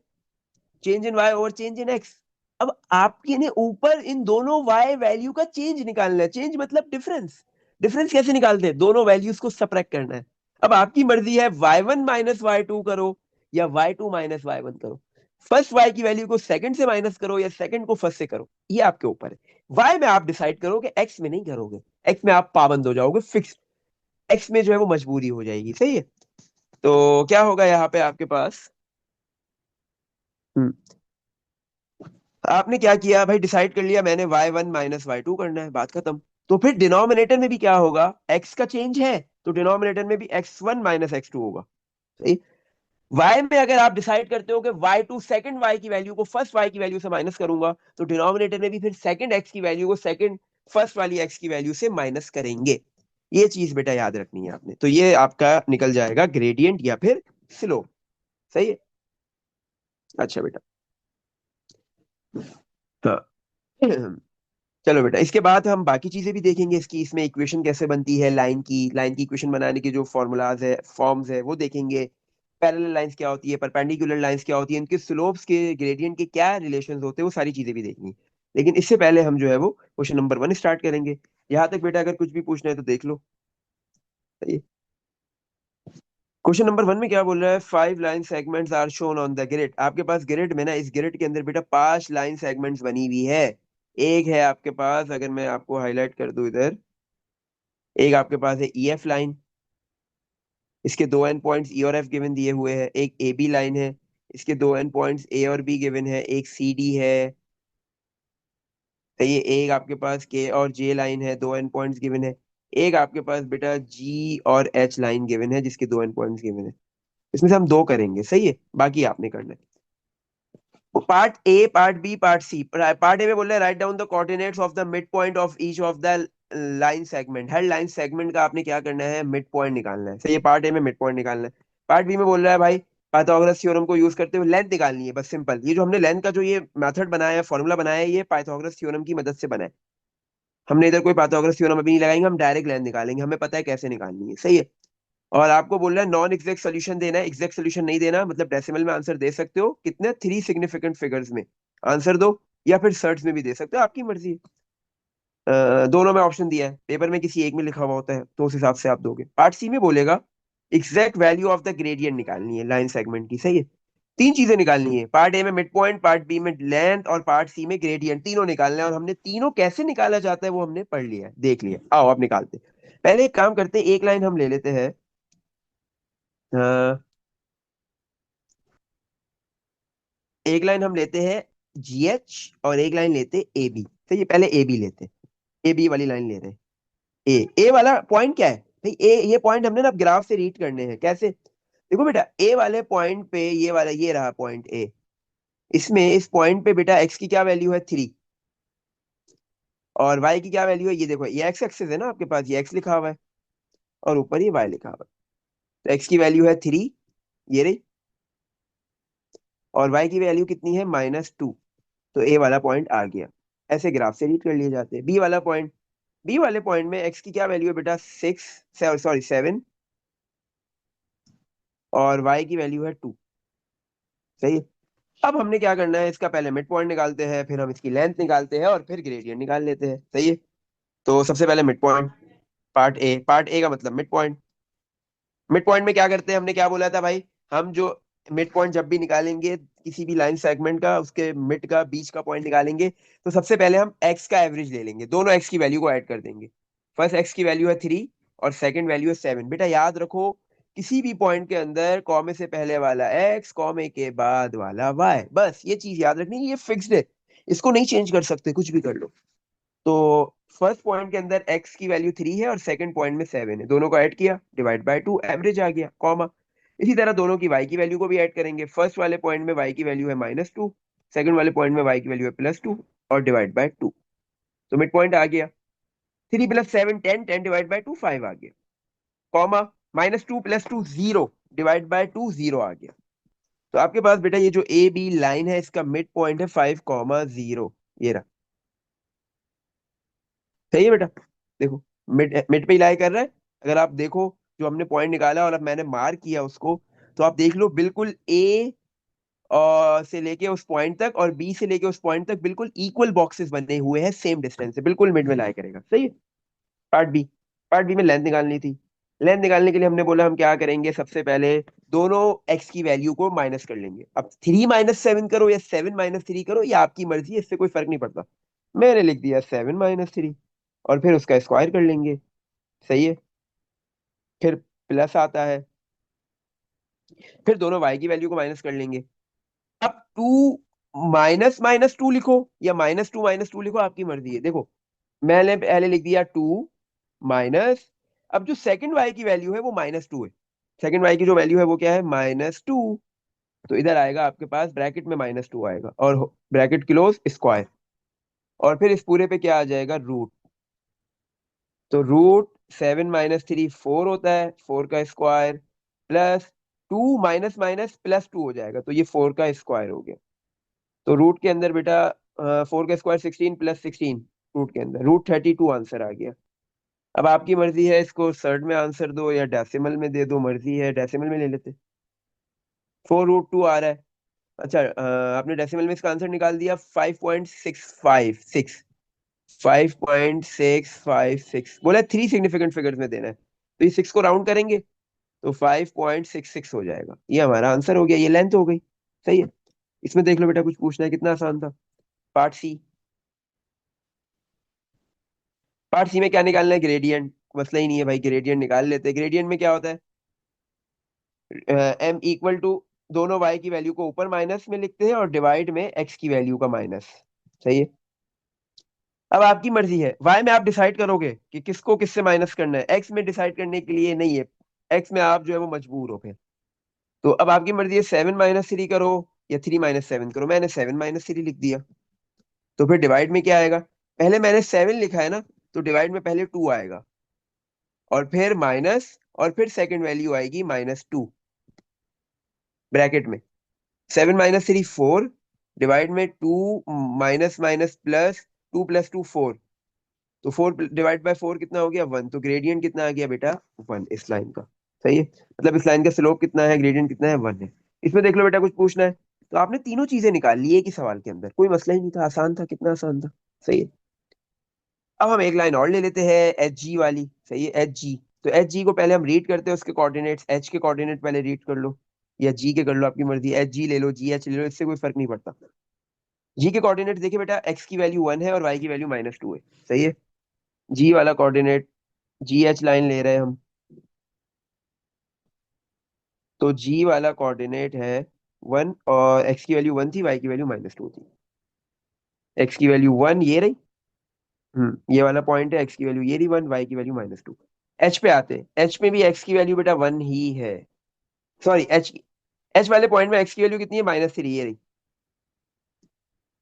Change in Y over change in X. अब आपके ने ऊपर इन दोनों वाई वैल्यू का चेंज निकालना है। चेंज मतलब डिफरेंस। डिफरेंस कैसे निकालते हैं? दोनों वैल्यूज को सबट्रैक्ट करना है। अब आपकी मर्जी है, y1 माइनस y2 करो या y2 माइनस y1 करो। फर्स्ट y की वैल्यू को सेकंड से माइनस करो या सेकंड को फर्स्ट से करो, ये आपके ऊपर है। y में आप डिसाइड करोगे, x में नहीं करोगे। x में आप पाबंद हो जाओगे, फिक्स। x में जो है वो मजबूरी हो जाएगी। सही है। तो क्या होगा यहाँ पे आपके पास? हम्म, आपने क्या किया भाई? डिसाइड कर लिया मैंने, y1 माइनस y2 करना है, बात खत्म। तो फिर डिनोमिनेटर में भी क्या होगा? x का चेंज है, तो डिनोमिनेटर में भी x1 माइनस x2 होगा। सही। y में अगर आप डिसाइड करते हो कि y2 सेकंड y की वैल्यू को फर्स्ट y की वैल्यू से माइनस करूंगा, तो डिनोमिनेटर में भी फिर सेकंड x की वैल्यू को सेकंड फर्स्ट वाली x की वैल्यू से माइनस करेंगे। ये चीज बेटा याद रखनी है आपने। तो ये आपका निकल जाएगा ग्रेडियंट या फिर स्लोप। सही है। अच्छा बेटा। हाँ। चलो बेटा, इसके बाद हम बाकी चीजें भी देखेंगे इसकी, इसमें इक्वेशन कैसे बनती है लाइन की, लाइन की इक्वेशन बनाने के जो फॉर्मूलाज है, फॉर्म्स है, वो देखेंगे। पैरेलल लाइंस क्या होती है, परपेंडिकुलर लाइंस क्या होती है, इनके स्लोप्स के, ग्रेडियंट के क्या रिलेशंस होते हैं, वो सारी चीजें भी देखेंगे। लेकिन इससे पहले हम जो है वो क्वेश्चन नंबर 1 स्टार्ट करेंगे। यहाँ तक बेटा अगर कुछ भी पूछना है तो देख लो। सही। क्वेश्चन नंबर 1 में क्या बोल रहा है? 5 line segments are shown on the grid. आपके पास ग्रिड में ना, इस ग्रिड के अंदर बेटा 5 लाइन सेगमेंट्स बनी हुई है। एक है आपके पास, अगर मैं आपको हाईलाइट कर दूं इधर, एक आपके पास है EF लाइन। इसके दो एंड पॉइंट्स E और F गिवन दिए हुए हैं। एक AB लाइन है, इसके दो एंड पॉइंट्स A और B गिवन है। एक CD है। तो ये एक आपके पास K और J लाइन है, दो एंड पॉइंट्स गिवन है। एक आपके पास बेटा G और H लाइन गिवन है, जिसके दो एंड पॉइंट्स गिवन है। इसमें से हम दो करेंगे। सही है। बाकी आपने करना है। Part A, part B, part C. Part A में बोल रहा है right down the coordinates of the mid point of each of the line segment. हर लाइन सेगमेंट का आपने क्या करना है? मिड पॉइंट निकालना है। सही है। पार्ट ए में मिड पॉइंट निकालना है। पार्ट बी में बोल रहा है भाई पाइथागोरस थ्योरम को यूज करते हुए लेंथ निकालनी है, बस सिंपल। ये जो हमने लेंथ का जो ये मेथड बनाया है, फॉर्मूला बनाया है, ये पाइथागोरस थ्योरम की मदद से बना है। हमने इधर कोई पाइथागोरस थ्योरम अभी नहीं लगाएंगे, हम डायरेक्ट लेंथ निकालेंगे, हमें पता है कैसे निकालनी है। सही है। और आपको बोल रहा है नॉन एग्जैक्ट सोल्यूशन देना है, एग्जैक्ट सोल्यूशन नहीं देना, मतलब डेसिमल में आंसर दे सकते हो, कितने 3 सिग्निफिकेंट फिगर्स में आंसर दो, या फिर सर्च में भी दे सकते हो, आपकी मर्जी है। दोनों में ऑप्शन दिया है, पेपर में किसी एक में लिखा हुआ होता है, तो उस हिसाब से आप दोगे। पार्ट सी में बोलेगा exact value of the gradient निकालनी है लाइन सेगमेंट की। सही है। तीन चीजें निकालनी है, पार्ट ए में मिड पॉइंट, पार्ट बी में लेंथ और पार्ट सी में ग्रेडियंट, तीनों निकालना है। और हमने तीनों कैसे निकाला जाता है वो हमने पढ़ लिया है, देख लिया। आओ अब निकालते हैं। पहले एक काम करते हैं, एक लाइन हम ले लेते हैं। अ, एक लाइन हम लेते हैं जी एच, और एक लाइन लेते हैं ए बी। तो ये पहले ए बी लेते हैं, ए बी वाली लाइन ले रहे हैं। ए ए वाला पॉइंट क्या है भाई? ए ये पॉइंट हमने ना ग्राफ से रीड करने हैं। कैसे? देखो बेटा, ए वाले पॉइंट पे ये वाला, ये रहा पॉइंट ए। इसमें इस पॉइंट पे बेटा एक्स की क्या वैल्यू है? 3। और वाई की क्या वैल्यू है? ये देखो, ये एक्स एक्सिस है ना आपके पास, ये एक्स लिखा हुआ है और ऊपर ये वाई लिखा हुआ है। तो एक्स की वैल्यू है 3, ये रही। और वाई की वैल्यू कितनी है? -2। तो ए वाला पॉइंट आ गया। ऐसे ग्राफ से रीड कर लिए जाते हैं। बी वाला पॉइंट, बी वाले पॉइंट में एक्स की क्या वैल्यू है बेटा? 6, सॉरी 7, और वाई की वैल्यू है 2। सही है। अब हमने क्या करना है, इसका पहले मिड पॉइंट निकालते हैं, फिर हम इसकी लेंथ निकालते हैं और फिर ग्रेडियंट निकाल लेते हैं। सही है। तो सबसे पहले mid point, part A. Part A का मतलब मिड पॉइंट। मिड पॉइंट में क्या करते हैं? हमने क्या बोला था भाई? हम जो मिड पॉइंट जब भी निकालेंगे किसी भी लाइन सेगमेंट का, उसके मिड का, बीच का पॉइंट निकालेंगे, तो सबसे पहले हम एक्स का एवरेज ले लेंगे, दोनों एक्स की वैल्यू को ऐड कर देंगे। फर्स्ट एक्स की वैल्यू है 3 और सेकंड वैल्यू है 7। बेटा याद रखो, किसी भी पॉइंट के अंदर कॉमे से पहले वाला एक्स, कॉमे के बाद वाला वाई, बस ये चीज याद रखनी है, ये फिक्स्ड है, इसको नहीं चेंज कर सकते, कुछ भी कर लो। तो फर्स्ट पॉइंट के अंदर x की वैल्यू 3 है और सेकंड पॉइंट में 7 है, दोनों को ऐड किया, डिवाइड बाय 2, एवरेज आ गया, कॉमा। इसी तरह दोनों की y की वैल्यू को भी ऐड करेंगे। फर्स्ट वाले पॉइंट में y की वैल्यू है -2, सेकंड वाले पॉइंट में y की वैल्यू है +2, और डिवाइड बाय 2। तो मिड पॉइंट आ गया। 3 + 7 10, 10 डिवाइड बाय 2 5 आ गया, कॉमा। -2 + 2 0, डिवाइड बाय 2 0 आ गया। तो आपके पास बेटा ये जो ए बी लाइन है, इसका मिड पॉइंट है 5,0, ये रहा। सही है बेटा। देखो, मिड मिड पे ही लाई कर रहा है। अगर आप देखो, जो हमने पॉइंट निकाला और अब मैंने मार्क किया उसको, तो आप देख लो बिल्कुल ए से लेके उस पॉइंट तक और बी से लेके उस पॉइंट तक बिल्कुल इक्वल बॉक्सेस बने हुए हैं, सेम डिस्टेंस से, बिल्कुल मिड में लाई करेगा। सही है। पार्ट बी, पार्ट बी में लेंथ निकालनी थी। लेंथ निकालने के लिए हमने बोला हम क्या करेंगे, सबसे पहले दोनों एक्स की वैल्यू को माइनस कर लेंगे। अब 3 - 7 करो या 7 - 3 करो, ये आपकी मर्जी है, इससे कोई फर्क नहीं पड़ता। मैंने लिख दिया 7 - 3, और फिर उसका स्क्वायर कर लेंगे। सही है। फिर प्लस आता है, फिर दोनों y की वैल्यू को माइनस कर लेंगे। अब 2 - -2 लिखो या -2 - 2 लिखो, आपकी मर्जी है। देखो, मैंने पहले लिख दिया 2 माइनस, अब जो सेकंड y की वैल्यू है वो -2 है। सेकंड y की जो वैल्यू है वो क्या है? -2। तो इधर आएगा आपके पास ब्रैकेट में -2 आएगा, और ब्रैकेट क्लोज, स्क्वायर। और फिर इस पूरे पे क्या आ जाएगा? रूट। तो √7 - 3 4 होता है, 4 का स्क्वायर, प्लस 2 माइनस माइनस +2 हो जाएगा, तो ये 4 का स्क्वायर हो गया। तो रूट के अंदर बेटा 4 का स्क्वायर 16 + 16, रूट के अंदर √32 आंसर आ गया। अब आपकी मर्जी है, इसको सर्ड में आंसर दो या डेसिमल में दे दो, मर्जी है, डेसिमल में ले लेते। 4√2 आ रहा है। अच्छा, आपने डेसिमल में इसका आंसर निकाल दिया, 5.656, 5.656 बोला। 3 सिग्निफिकेंट फिगर्स में देना है, तो ये 6 को राउंड करेंगे तो 5.66 हो जाएगा। ये हमारा आंसर हो गया, ये लेंथ हो गई। सही है। इसमें देख लो बेटा, कुछ पूछना है? कितना आसान था। पार्ट सी, पार्ट सी में क्या निकालना है? ग्रेडियंट। मसला ही नहीं है भाई, ग्रेडियंट निकाल लेते हैं। ग्रेडियंट में क्या होता है? m इक्वल टू, दोनों y की वैल्यू को ऊपर माइनस में लिखते हैं और डिवाइड में x की वैल्यू का माइनस। सही है। अब आपकी मर्जी है, y में आप डिसाइड करोगे कि किसको किससे माइनस करना है, x में डिसाइड करने के लिए नहीं है। x में आप जो है वो मजबूर हो फिर। तो अब आपकी मर्जी है, 7 - 3 करो या 3 - 7 करो। मैंने 7 - 3 लिख दिया। तो फिर डिवाइड में क्या आएगा? पहले मैंने 7 लिखा है ना, तो डिवाइड में पहले 2 आएगा, और फिर माइनस, और फिर सेकंड वैल्यू आएगी -2, ब्रैकेट में। 7 - 3 4, डिवाइड में 2 माइनस माइनस प्लस, 2 + 2 4। तो 4 डिवाइड बाय 4 कितना हो गया? 1। तो ग्रेडियंट कितना आ गया बेटा? 1 इस लाइन का। सही है। मतलब इस लाइन का स्लोप कितना है, ग्रेडियंट कितना है? 1 है। इसमें देख लो बेटा, कुछ पूछना है? तो आपने तीनों चीजें निकाल ली एक ही सवाल के अंदर, कोई मसला ही नहीं था, आसान था, कितना आसान था। सही है। अब हम एक लाइन और ले लेते हैं, एच जी वाली। सही है, एच जी। तो एच जी को पहले हम रीड करते हैं, उसके कोऑर्डिनेट्स, एच के कोऑर्डिनेट पहले रीड कर लो। या जी के कर लो, आपकी मर्जी, एच जी ले लो, जी एच ले लो, इससे कोई फर्क नहीं पड़ता। जी के कोऑर्डिनेट देखिए बेटा, एक्स की वैल्यू 1 है और वाई की वैल्यू -2 है। सही है। जी वाला कोऑर्डिनेट, जी एच लाइन ले रहे हैं हम, तो जी वाला कोऑर्डिनेट है 1, और एक्स की वैल्यू 1 थी, वाई की वैल्यू -2 थी। एक्स की वैल्यू 1 ये रही, ये वाला पॉइंट है, एक्स की वैल्यू ये रही 1, वाई की वैल्यू -2। एच पे आते हैं, एच में भी एक्स की वैल्यू बेटा 1 ही है। सॉरी, एच, एच वाले पॉइंट में एक्स की वैल्यू कितनी है, -3 ये रही,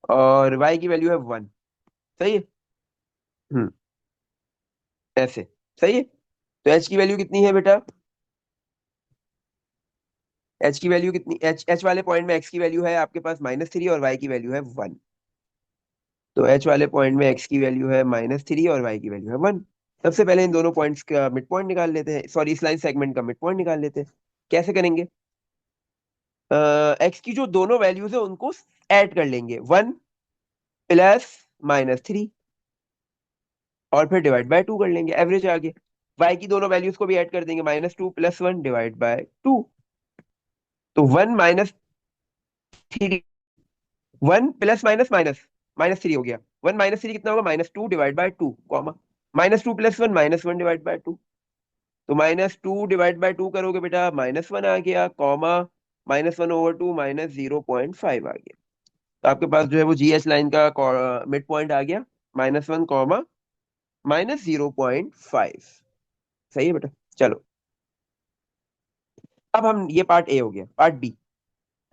और वाई की वैल्यू है 1। सही है। हम्म ऐसे। सही है। तो एच की वैल्यू कितनी है बेटा, एच की वैल्यू कितनी, एच एच वाले पॉइंट में एक्स की वैल्यू है आपके पास -3 और वाई की वैल्यू है 1। तो एच वाले पॉइंट में एक्स की वैल्यू है -3 और वाई की वैल्यू है 1। सबसे पहले इन दोनों पॉइंट्स का मिड पॉइंट निकाल लेते हैं, सॉरी इस लाइन सेगमेंट का मिड पॉइंट निकाल लेते हैं। कैसे करेंगे, एक्स की जो दोनों वैल्यूज है उनको ऐड कर लेंगे, 1 प्लस -3, और फिर डिवाइड बाय 2 कर लेंगे, एवरेज आ गया। वाई की दोनों वैल्यूज को भी ऐड कर देंगे, -2 प्लस 1 डिवाइड बाय 2। तो 1 -3, 1 प्लस माइनस माइनस -3 हो गया। 1 -3 कितना होगा, -2 divide by 2, comma -2 plus 1 -1 divide by 2। तो -2 डिवाइड बाय 2 करोगे बेटा, -1 आ गया, कॉमा -1/2 -0.5 आ गया। तो आपके पास जो है वो जी एच लाइन का मिड पॉइंट आ गया, -1 कॉमा -0.5। सही है बेटा। चलो, अब हम, ये पार्ट ए हो गया, पार्ट बी।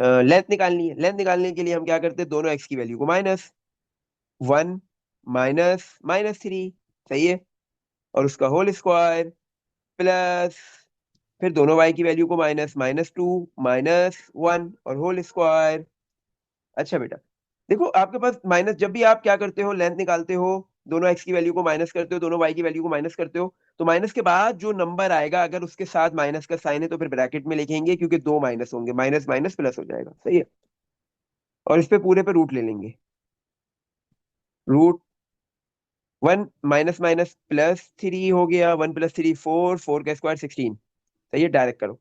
लेंथ निकालनी है, लेंथ निकालने के लिए हम क्या करते हैं, दोनों एक्स की वैल्यू को माइनस, 1 -3, सही है, और उसका होल स्क्वायर, प्लस, फिर दोनों y की वैल्यू को माइनस, -2 -1 और होल स्क्वायर। अच्छा बेटा, देखो आपके पास माइनस, जब भी आप क्या करते हो, लेंथ निकालते हो, दोनों x की वैल्यू को माइनस करते हो, दोनों y की वैल्यू को माइनस करते हो, तो माइनस के बाद जो नंबर आएगा, अगर उसके साथ माइनस का साइन है तो फिर ब्रैकेट में लिखेंगे, क्योंकि दो माइनस होंगे, माइनस माइनस प्लस हो जाएगा। सही है। और इस पे पूरे पे रूट ले लेंगे, रूट 1 -3 हो गया, 1 + 3 4, 4 का स्क्वायर 16। सही है, डायरेक्ट करो,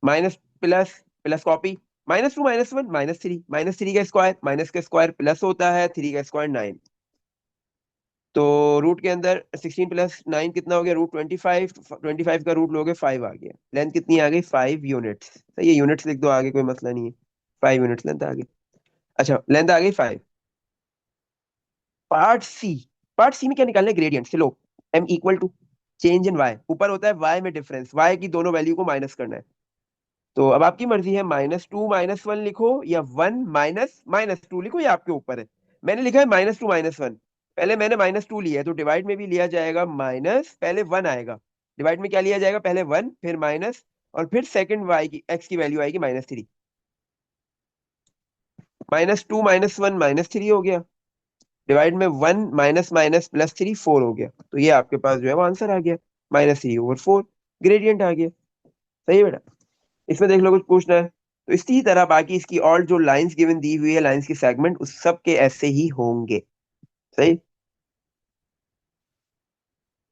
माइनस प्लस, प्लस कॉपी, -2 -1 -3, -3 का स्क्वायर, माइनस का स्क्वायर प्लस होता है, 3 का स्क्वायर 9। तो रूट के अंदर 16 प्लस 9 कितना हो गया, रूट 25, 25 का रूट लोगे 5 आ गया। लेंथ कितनी आ गई, 5 यूनिट्स। सही है, यूनिट्स लिख दो आगे, कोई मसला नहीं है, 5 यूनिट्स लेंथ आ गई। अच्छा, लेंथ आ गई 5। पार्ट सी, पार्ट सी में क्या निकालना है, ग्रेडियंट से लो, m equal to change in y, ऊपर होता है y में डिफरेंस, y की दोनों वैल्यू को माइनस करना है। तो अब आपकी मर्जी है, -2 -1 लिखो, या 1 -2 लिखो, ये आपके ऊपर है। मैंने लिखा है -2 -1, पहले मैंने -2 लिया है, तो डिवाइड में भी लिया जाएगा माइनस, पहले 1 आएगा, डिवाइड में क्या लिया जाएगा, पहले 1 फिर माइनस, और फिर सेकंड y की, x की वैल्यू आएगी -3, -2 -1 -3 हो गया, डिवाइड में 1 माइनस माइनस प्लस 3 4 हो गया। तो ये आपके पास जो है वो आंसर आ गया, -3/4, ग्रेडियंट आ गया। सही है बेटा। इसमें देख लो, कुछ पूछना है तो इसी तरह बाकी इसकी और जो लाइंस गिवन दी हुई है, लाइंस की सेगमेंट, उस सब के ऐसे ही होंगे। सही।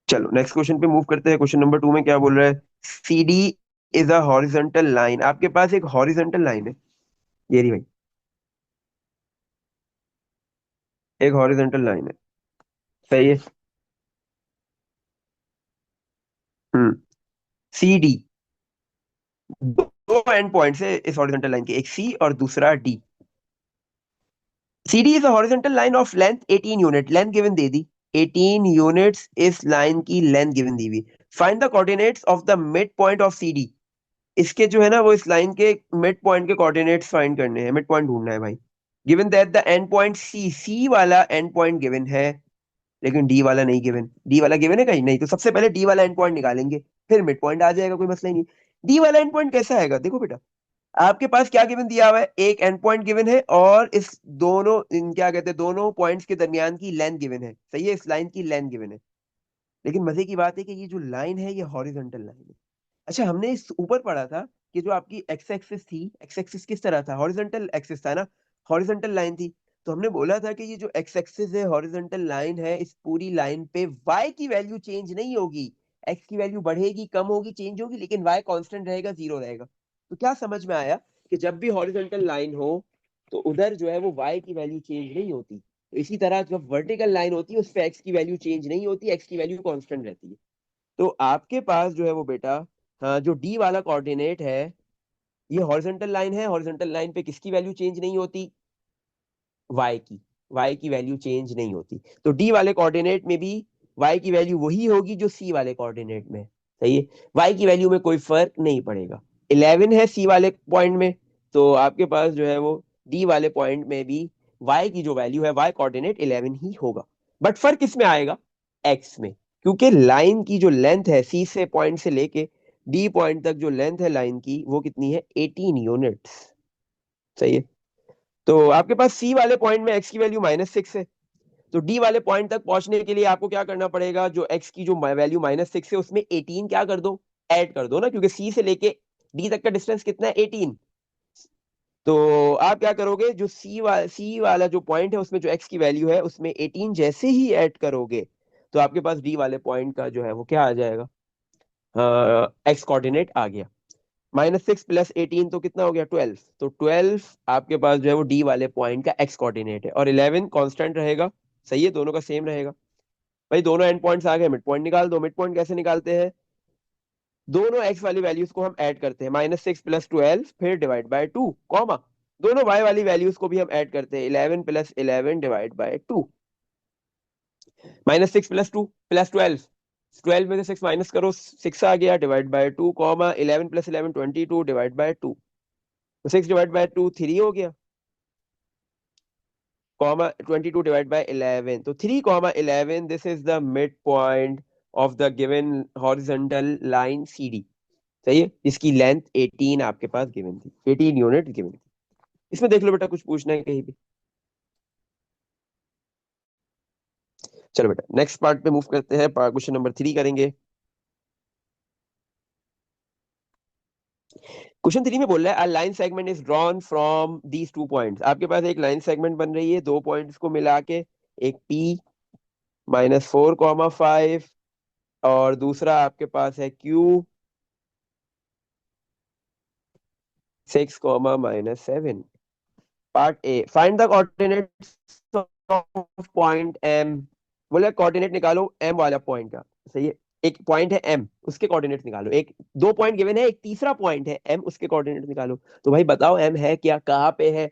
चलो नेक्स्ट क्वेश्चन पे मूव करते हैं। क्वेश्चन नंबर 2 में क्या बोल रहा है, C D is a horizontal line. आपके पास एक हॉरिजॉन्टल लाइन है, ये रही भाई, एक हॉरिजॉन्टल लाइन है। सही है। हम्म सी डी, दो एंड पॉइंट्स है इस हॉरिजॉन्टल लाइन के, एक सी और दूसरा D. CD is a horizontal line of length 18 unit, length given they the 18 units, इस लाइन की लेंथ गिवन दी हुई। Find the coordinates of the mid point of CD। इसके जो है ना वो इस लाइन के मिड पॉइंट के कोऑर्डिनेट्स फाइंड करने हैं, मिड पॉइंट ढूंढना है भाई। Given that the end point C वाला एंड पॉइंट गिवन है, लेकिन डी वाला नहीं गिवन। डी वाला गिवन है कहीं नहीं, तो सबसे पहले डी वाला एंड पॉइंट निकालेंगे, फिर मिड पॉइंट आ जाएगा, कोई मसला ही नहीं। डी वाला एंड पॉइंट कैसा आएगा, देखो बेटा, आपके पास क्या गिवन दिया हुआ है, एक एंड पॉइंट गिवन है, और इस दोनों, इन क्या कहते हैं, दोनों पॉइंट्स के दरमियान की लेंथ गिवन है। सही है, इस लाइन की लेंथ गिवन है। लेकिन मजे की बात है कि ये जो लाइन है ये हॉरिजॉन्टल लाइन है। अच्छा, हमने इस ऊपर पढ़ा था कि जो आपकी एक्स एक्सिस थी, एक्स एक्सिस किस तरह था, हॉरिजॉन्टल एक्सिस था ना, हॉरिजॉन्टल लाइन थी। तो हमने बोला था कि ये जो एक्स एक्सिस है, हॉरिजॉन्टल लाइन है, इस पूरी लाइन पे y की वैल्यू चेंज नहीं होगी। x की वैल्यू बढ़ेगी, कम होगी, चेंज होगी, लेकिन y कांस्टेंट रहेगा, 0 रहेगा। तो क्या समझ में आया कि जब भी हॉरिजॉन्टल लाइन हो तो उधर जो है वो y की वैल्यू चेंज नहीं होती, तो इसी तरह जब वर्टिकल लाइन होती है उस पे x की वैल्यू चेंज नहीं होती, x की वैल्यू कांस्टेंट रहती है। तो आपके पास जो है वो बेटा, हाँ, जो d वाला कोऑर्डिनेट है, ये हॉरिजॉन्टल लाइन है, हॉरिजॉन्टल लाइन पे किसकी वैल्यू चेंज नहीं होती, y की, y की वैल्यू चेंज नहीं होती। तो d वाले कोऑर्डिनेट में भी y की वैल्यू वही होगी जो c वाले कोऑर्डिनेट में है। सही है, y की वैल्यू में कोई फर्क नहीं पड़ेगा। 11 है c वाले पॉइंट में, तो आपके पास जो है वो d वाले पॉइंट में भी y की जो वैल्यू है, y कोऑर्डिनेट 11 ही होगा। बट फर्क किसमें आएगा, x में, क्योंकि लाइन की जो लेंथ है c से पॉइंट से लेके d पॉइंट तक जो लेंथ है लाइन की वो कितनी है, 18 यूनिट्स। सही है, तो आपके पास सी वाले पॉइंट में एक्स की वैल्यू -6 है, तो डी वाले पॉइंट तक पहुंचने के लिए आपको क्या करना पड़ेगा, जो एक्स की जो वैल्यू -6 है उसमें 18 क्या कर दो, ऐड कर दो ना, क्योंकि सी से लेके डी तक का डिस्टेंस कितना है, 18। तो आप क्या करोगे, जो सी वाला जो पॉइंट है उसमें जो एक्स की वैल्यू है उसमें 18 जैसे ही ऐड करोगे, तो आपके पास डी वाले पॉइंट का जो है वो क्या आ जाएगा, एक्स कोऑर्डिनेट आ गया। -6 + 18 तो कितना हो गया, 12। तो 12 आपके पास जो है वो डी वाले पॉइंट का एक्स कोऑर्डिनेट है, और 11 कांस्टेंट रहेगा। सही है, दोनों का सेम रहेगा। भाई दोनों एंड पॉइंट्स आ गए, मिड पॉइंट निकाल दो। मिड पॉइंट कैसे निकालते हैं, दोनों एक्स वाली वैल्यूज को हम ऐड करते हैं, -6 + 12 फिर डिवाइड बाय 2, कॉमा, दोनों वाई वाली वैल्यूज को भी हम ऐड करते हैं, 11 + 11 डिवाइड बाय 2, -6 + 2 + 12, 12 में से 6 माइनस करो, 6 आ गया, divide by 2, comma, 11 + 11 22 divide by 2, तो 6 डिवाइड बाय 2 3 हो गया, कॉमा, 22 डिवाइड बाय 11, तो 3, 11, this is the mid point of the given horizontal line CD। सही है, इसकी लेंथ 18 आपके पास गिवन थी, 18 यूनिट गिवन थी। इसमें देख लो बेटा, कुछ पूछना है कहीं भी। चलो बेटा नेक्स्ट पार्ट पे मूव करते हैं, क्वेश्चन नंबर 3 करेंगे। क्वेश्चन 3 में बोल रहा है, अ line segment is drawn from these 2 points. आपके पास एक लाइन सेगमेंट बन रही है दो पॉइंट्स को मिला के, एक P -4, 5, और दूसरा आपके पास है Q 6, -7। Part A, find the coordinates of point M. बोले कोऑर्डिनेट निकालो एम वाला पॉइंट का। सही है, एक पॉइंट है एम, उसके कोऑर्डिनेट्स निकालो। एक, दो पॉइंट गिवन है, एक तीसरा पॉइंट है एम, उसके कोऑर्डिनेट्स निकालो। तो भाई बताओ एम है क्या, कहाँ पे है,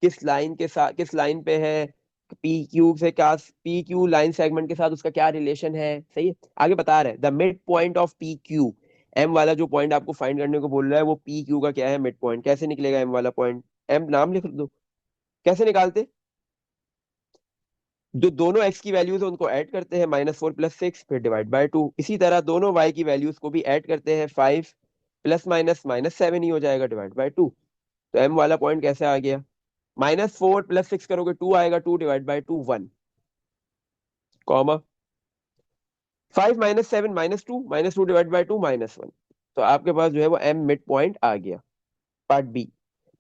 किस लाइन के साथ, किस लाइन पे है, पी क्यू से क्या, पी क्यू लाइन सेगमेंट के साथ उसका क्या रिलेशन है। सही है, आगे बता रहे हैं the mid point of P Q. M वाला जो पॉइंट आपको फाइंड करने को बोल रहा है वो पी क्यू का क्या है, मिड पॉइंट। कैसे निकलेगा एम वाला पॉइंट, एम नाम लिख दो। कैसे निकालते, जो दोनों x की वैल्यूज है उनको ऐड करते हैं, -4 + 6 फिर डिवाइड बाय 2। इसी तरह दोनों y की वैल्यूज को भी ऐड करते हैं, 5 + -7 ही हो जाएगा, डिवाइड बाय 2। तो m वाला पॉइंट कैसे आ गया, -4 + 6 करोगे 2 आएगा, 2 divide by 2 1, comma, 5 -7 -2, -2 divide by 2 -1। तो आपके पास जो है वो m मिड पॉइंट आ गया। पार्ट बी,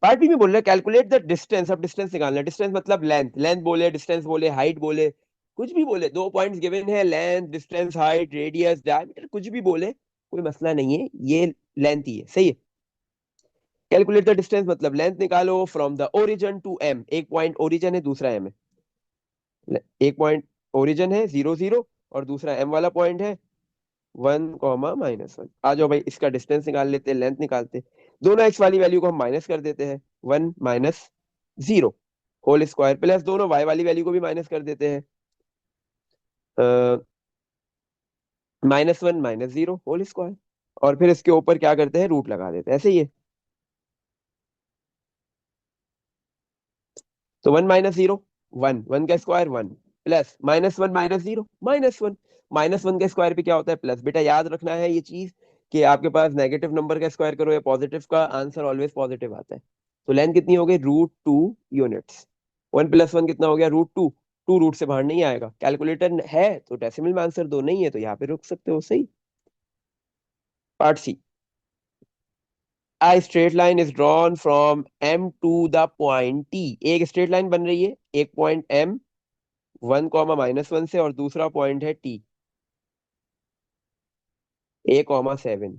पार्ट बी में बोल रहा है कैलकुलेट द डिस्टेंस। अब डिस्टेंस निकालना है, डिस्टेंस मतलब लेंथ, लेंथ बोले, डिस्टेंस बोले, हाइट बोले, कुछ भी बोले, दो पॉइंट्स गिवन है, length, distance, height, radius, diameter, कुछ भी बोले, कोई मसला नहीं है, ये लेंथ ही है। सही है, कैलकुलेट द डिस्टेंस मतलब लेंथ निकालो from the origin to M. एक पॉइंट ओरिजिन है, दूसरा एम है, एक पॉइंट ओरिजिन है 0 0, और दूसरा एम वाला पॉइंट है 1, -1। आ जाओ भाई, इसका डिस्टेंस निकाल लेते हैं, लेंथ निकालते हैं। दोनों एक्स वाली वैल्यू को हम माइनस कर देते हैं, 1 - 0 होल स्क्वायर, प्लस दोनों वाई वाली वैल्यू को भी माइनस कर देते हैं, -1 - 0 होल स्क्वायर, और फिर इसके ऊपर क्या करते हैं, रूट लगा देते हैं, ऐसे ही है। तो 1 - 0 1, 1 का स्क्वायर 1, प्लस -1 - 0 -1, -1 के स्क्वायर पे क्या होता है, प्लस। बेटा याद रखना है ये चीज कि आपके पास नेगेटिव नंबर का स्क्वायर करो या पॉजिटिव का, आंसर ऑलवेज पॉजिटिव आता है। तो लेंथ कितनी हो गई, √2 यूनिट्स। 1 + 1 कितना हो गया, √2। 2 रूट से बाहर नहीं आएगा, कैलकुलेटर है तो डेसिमल में आंसर दो, नहीं है तो यहाँ पे रुक सकते हो। सही। Part C, A straight line is drawn from M to the point T। एक स्ट्रेट लाइन बन रही है, एक पॉइंट M 1, -1 से, और दूसरा पॉइंट है T A, 7।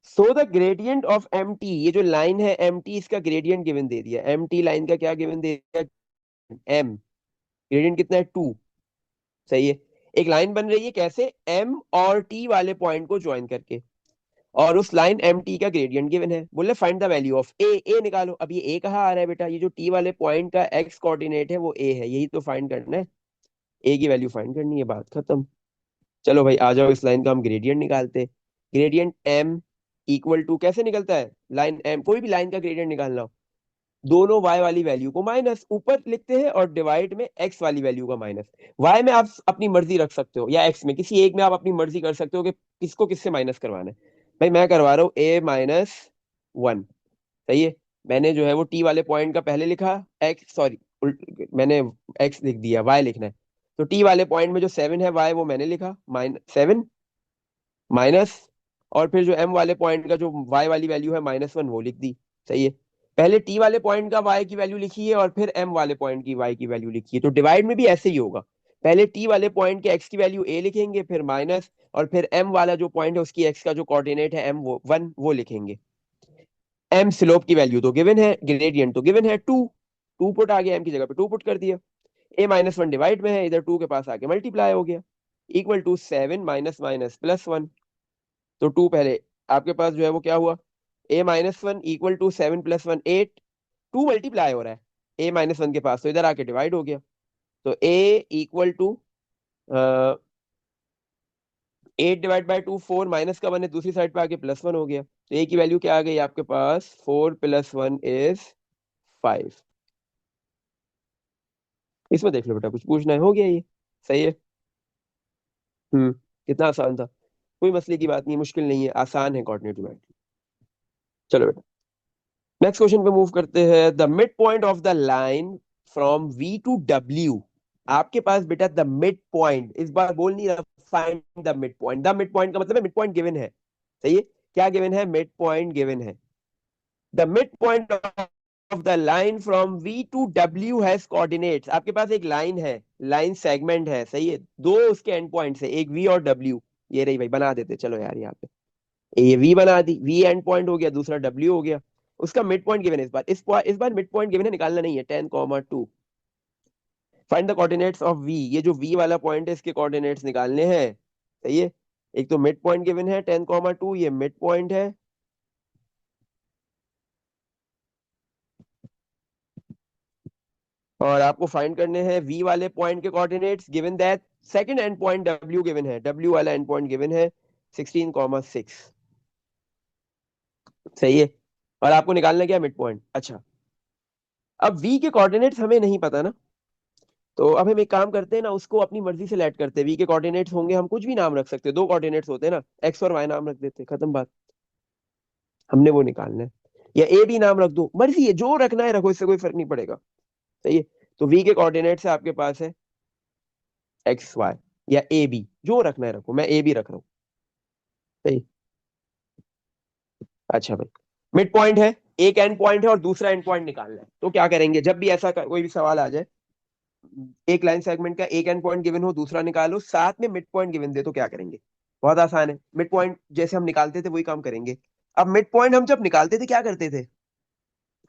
So the gradient of M T, ये जो लाइन है एम टी, इसका ग्रेडियंट गिवन दे दिया, एम टी लाइन का क्या गिवन दे दिया, एम, ग्रेडियंट कितना है 2। सही है। एक लाइन बन रही है कैसे, एम और टी वाले पॉइंट को ज्वाइन करके, और उस लाइन एम टी का ग्रेडियंट गिवन है, बोले फाइंड द वैल्यू ऑफ ए, ए निकालो। अब ये ए कहाँ आ रहा है बेटा, ये जो टी वाले पॉइंट का एक्स कोऑर्डिनेट है वो ए है, यही तो फाइंड करना है, ए की वैल्यू फाइंड करनी है, बात खत्म। चलो भाई आ जाओ, इस लाइन का हम ग्रेडियंट निकालते। ग्रेडियंट एम इक्वल टू, कैसे निकलता है, लाइन एम, कोई भी लाइन का ग्रेडियंट निकालना हो, दोनों y वाली वैल्यू को माइनस ऊपर लिखते हैं और डिवाइड में x वाली वैल्यू का माइनस। y में आप अपनी मर्जी रख सकते हो, या x में, किसी एक में आप अपनी मर्जी कर सकते हो कि किसको किससे माइनस करवाना है। भाई मैं करवा रहा हूँ a-1। सही है। मैंने जो है वो t वाले पॉइंट का पहले लिखा, x सॉरी, मैंने x लिख दिया, y लिखना है। तो t वाले पॉइंट में जो 7 है y, वो मैंने लिखा -7 माइनस, और फिर जो m वाले पॉइंट का जो y वाली वैल्यू है -1, वो लिख दी। सही है। पहले t वाले पॉइंट का y की वैल्यू लिखी है और फिर m वाले पॉइंट की y की वैल्यू लिखी है, तो डिवाइड में भी ऐसे ही होगा, पहले t वाले पॉइंट के x की वैल्यू a लिखेंगे, फिर माइनस, और फिर m वाला जो पॉइंट है उसकी x का जो कोऑर्डिनेट है m, वो 1, वो लिखेंगे। m स्लोप की वैल्यू तो गिवन है, ग्रेडियंट तो गिवन है 2, 2 पुट आ गया, m की जगह पे 2 पुट कर दिया, a-1 डिवाइड में है, इधर 2 के पास आके मल्टीप्लाई हो गया, equal to 7 minus minus plus 1। तो 2 पहले आपके पास जो है वो क्या हुआ, a-1 इक्वल टू 7 + 1 8, 2 मल्टीप्लाई हो रहा है a-1 के पास, तो इधर आके डिवाइड हो गया, तो a इक्वल टू 8/2 4, माइनस का 1 है, दूसरी साइड पे आके +1 हो गया, तो a की वैल्यू क्या आ गई आपके पास, 4 + 1 इज 5। इसमें देख लो बेटा, कुछ पूछना है, हो गया ये। सही है। कितना आसान था, कोई मसले की बात नहीं, मुश्किल नहीं है, आसान है कोऑर्डिनेट ज्योमेट्री। चलो बेटा नेक्स्ट क्वेश्चन पे मूव करते हैं। The mid point of the line from V to W, आपके पास बेटा द मिड पॉइंट, इस बार बोल नहीं रहा find the mid point, the mid point का मतलब है मिड पॉइंट गिवन है। सही है। क्या गिवन है, मिड पॉइंट गिवन है। The mid point of the line from V to W has coordinates, आपके पास एक लाइन है, लाइन सेगमेंट है, सही है, दो उसके एंड पॉइंट्स है, एक वी और डब्ल्यू। ये रही भाई, बना देते चलो यार, यहाँ पे ये वी बना दी, वी एंड पॉइंट हो गया, दूसरा डब्ल्यू हो गया, उसका मिड पॉइंट गिवन है इस बार, इस बार मिड पॉइंट गिवन है, निकालना नहीं है, 10,2। Find the coordinates of V, ये जो वी वाला पॉइंट है इसके कोऑर्डिनेट्स निकालने हैं। सही है। एक तो मिड पॉइंट गिवन है 10,2, ये मिड पॉइंट है, और आपको फाइंड करने हैं वी वाले पॉइंट के coordinates, given that second and point W given है, डब्ल्यू वाला एंड पॉइंट गिवन है 16,6। सही है। और आपको निकालना क्या, मिड पॉइंट। अच्छा, अब वी के कोऑर्डिनेट्स हमें नहीं पता ना, तो अब हम एक काम करते हैं ना, उसको अपनी मर्जी से लेट करते हैं, वी के कोऑर्डिनेट्स होंगे, हम कुछ भी नाम रख सकते हैं, दो कोऑर्डिनेट्स होते हैं ना, एक्स और वाई नाम रख देते हैं, खत्म बात। हमने वो निकालना है, या ए भी नाम रख दो, मर्जी है, जो रखना है रखो, इससे कोई फर्क नहीं पड़ेगा। सही है। तो वी के कोऑर्डिनेट्स है आपके पास है एक्स वाई, या ए बी, जो रखना है रखो, मैं ए बी रख रहा हूँ। सही। अच्छा भाई, मिड पॉइंट है, एक एंड पॉइंट है और दूसरा एंड पॉइंट निकालना है, तो क्या करेंगे, जब भी ऐसा कोई भी सवाल आ जाए, एक लाइन सेगमेंट का एक एंड पॉइंट गिवन हो, दूसरा निकालो, साथ में मिड पॉइंट गिवन दे, तो क्या करेंगे, बहुत आसान है, मिड पॉइंट जैसे हम निकालते थे वही काम करेंगे। अब मिड पॉइंट हम जब निकालते थे क्या करते थे,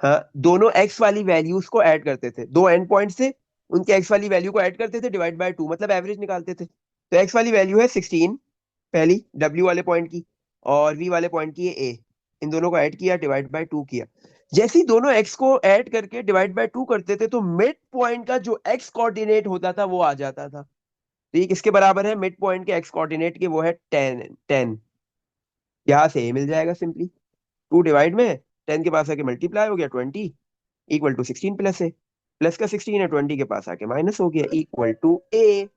हाँ, दोनों एक्स वाली वैल्यूज को ऐड करते थे, दो एंड पॉइंट से उनके एक्स वाली वैल्यू को ऐड करते थे, डिवाइड बाय 2, मतलब एवरेज निकालते थे। तो एक्स वाली वैल्यू है 16 पहली, डब्ल्यू वाले पॉइंट की, और वी वाले पॉइंट की है ए, इन दोनों को ऐड किया, डिवाइड बाय 2 किया। जैसे ही दोनों एक्स को ऐड करके डिवाइड बाय 2 करते थे, तो मिड पॉइंट का जो एक्स कोऑर्डिनेट होता था वो आ जाता था। तो ये किसके बराबर है, मिड पॉइंट के एक्स कोऑर्डिनेट के, वो है 10 10। यहां से ए मिल जाएगा सिंपली, 2 डिवाइड में 10 के पास आके मल्टीप्लाई हो गया 20, इक्वल टू 16 प्लस ए, प्लस का 16 है, 20 के पास आके माइनस हो गया, इक्वल टू ए।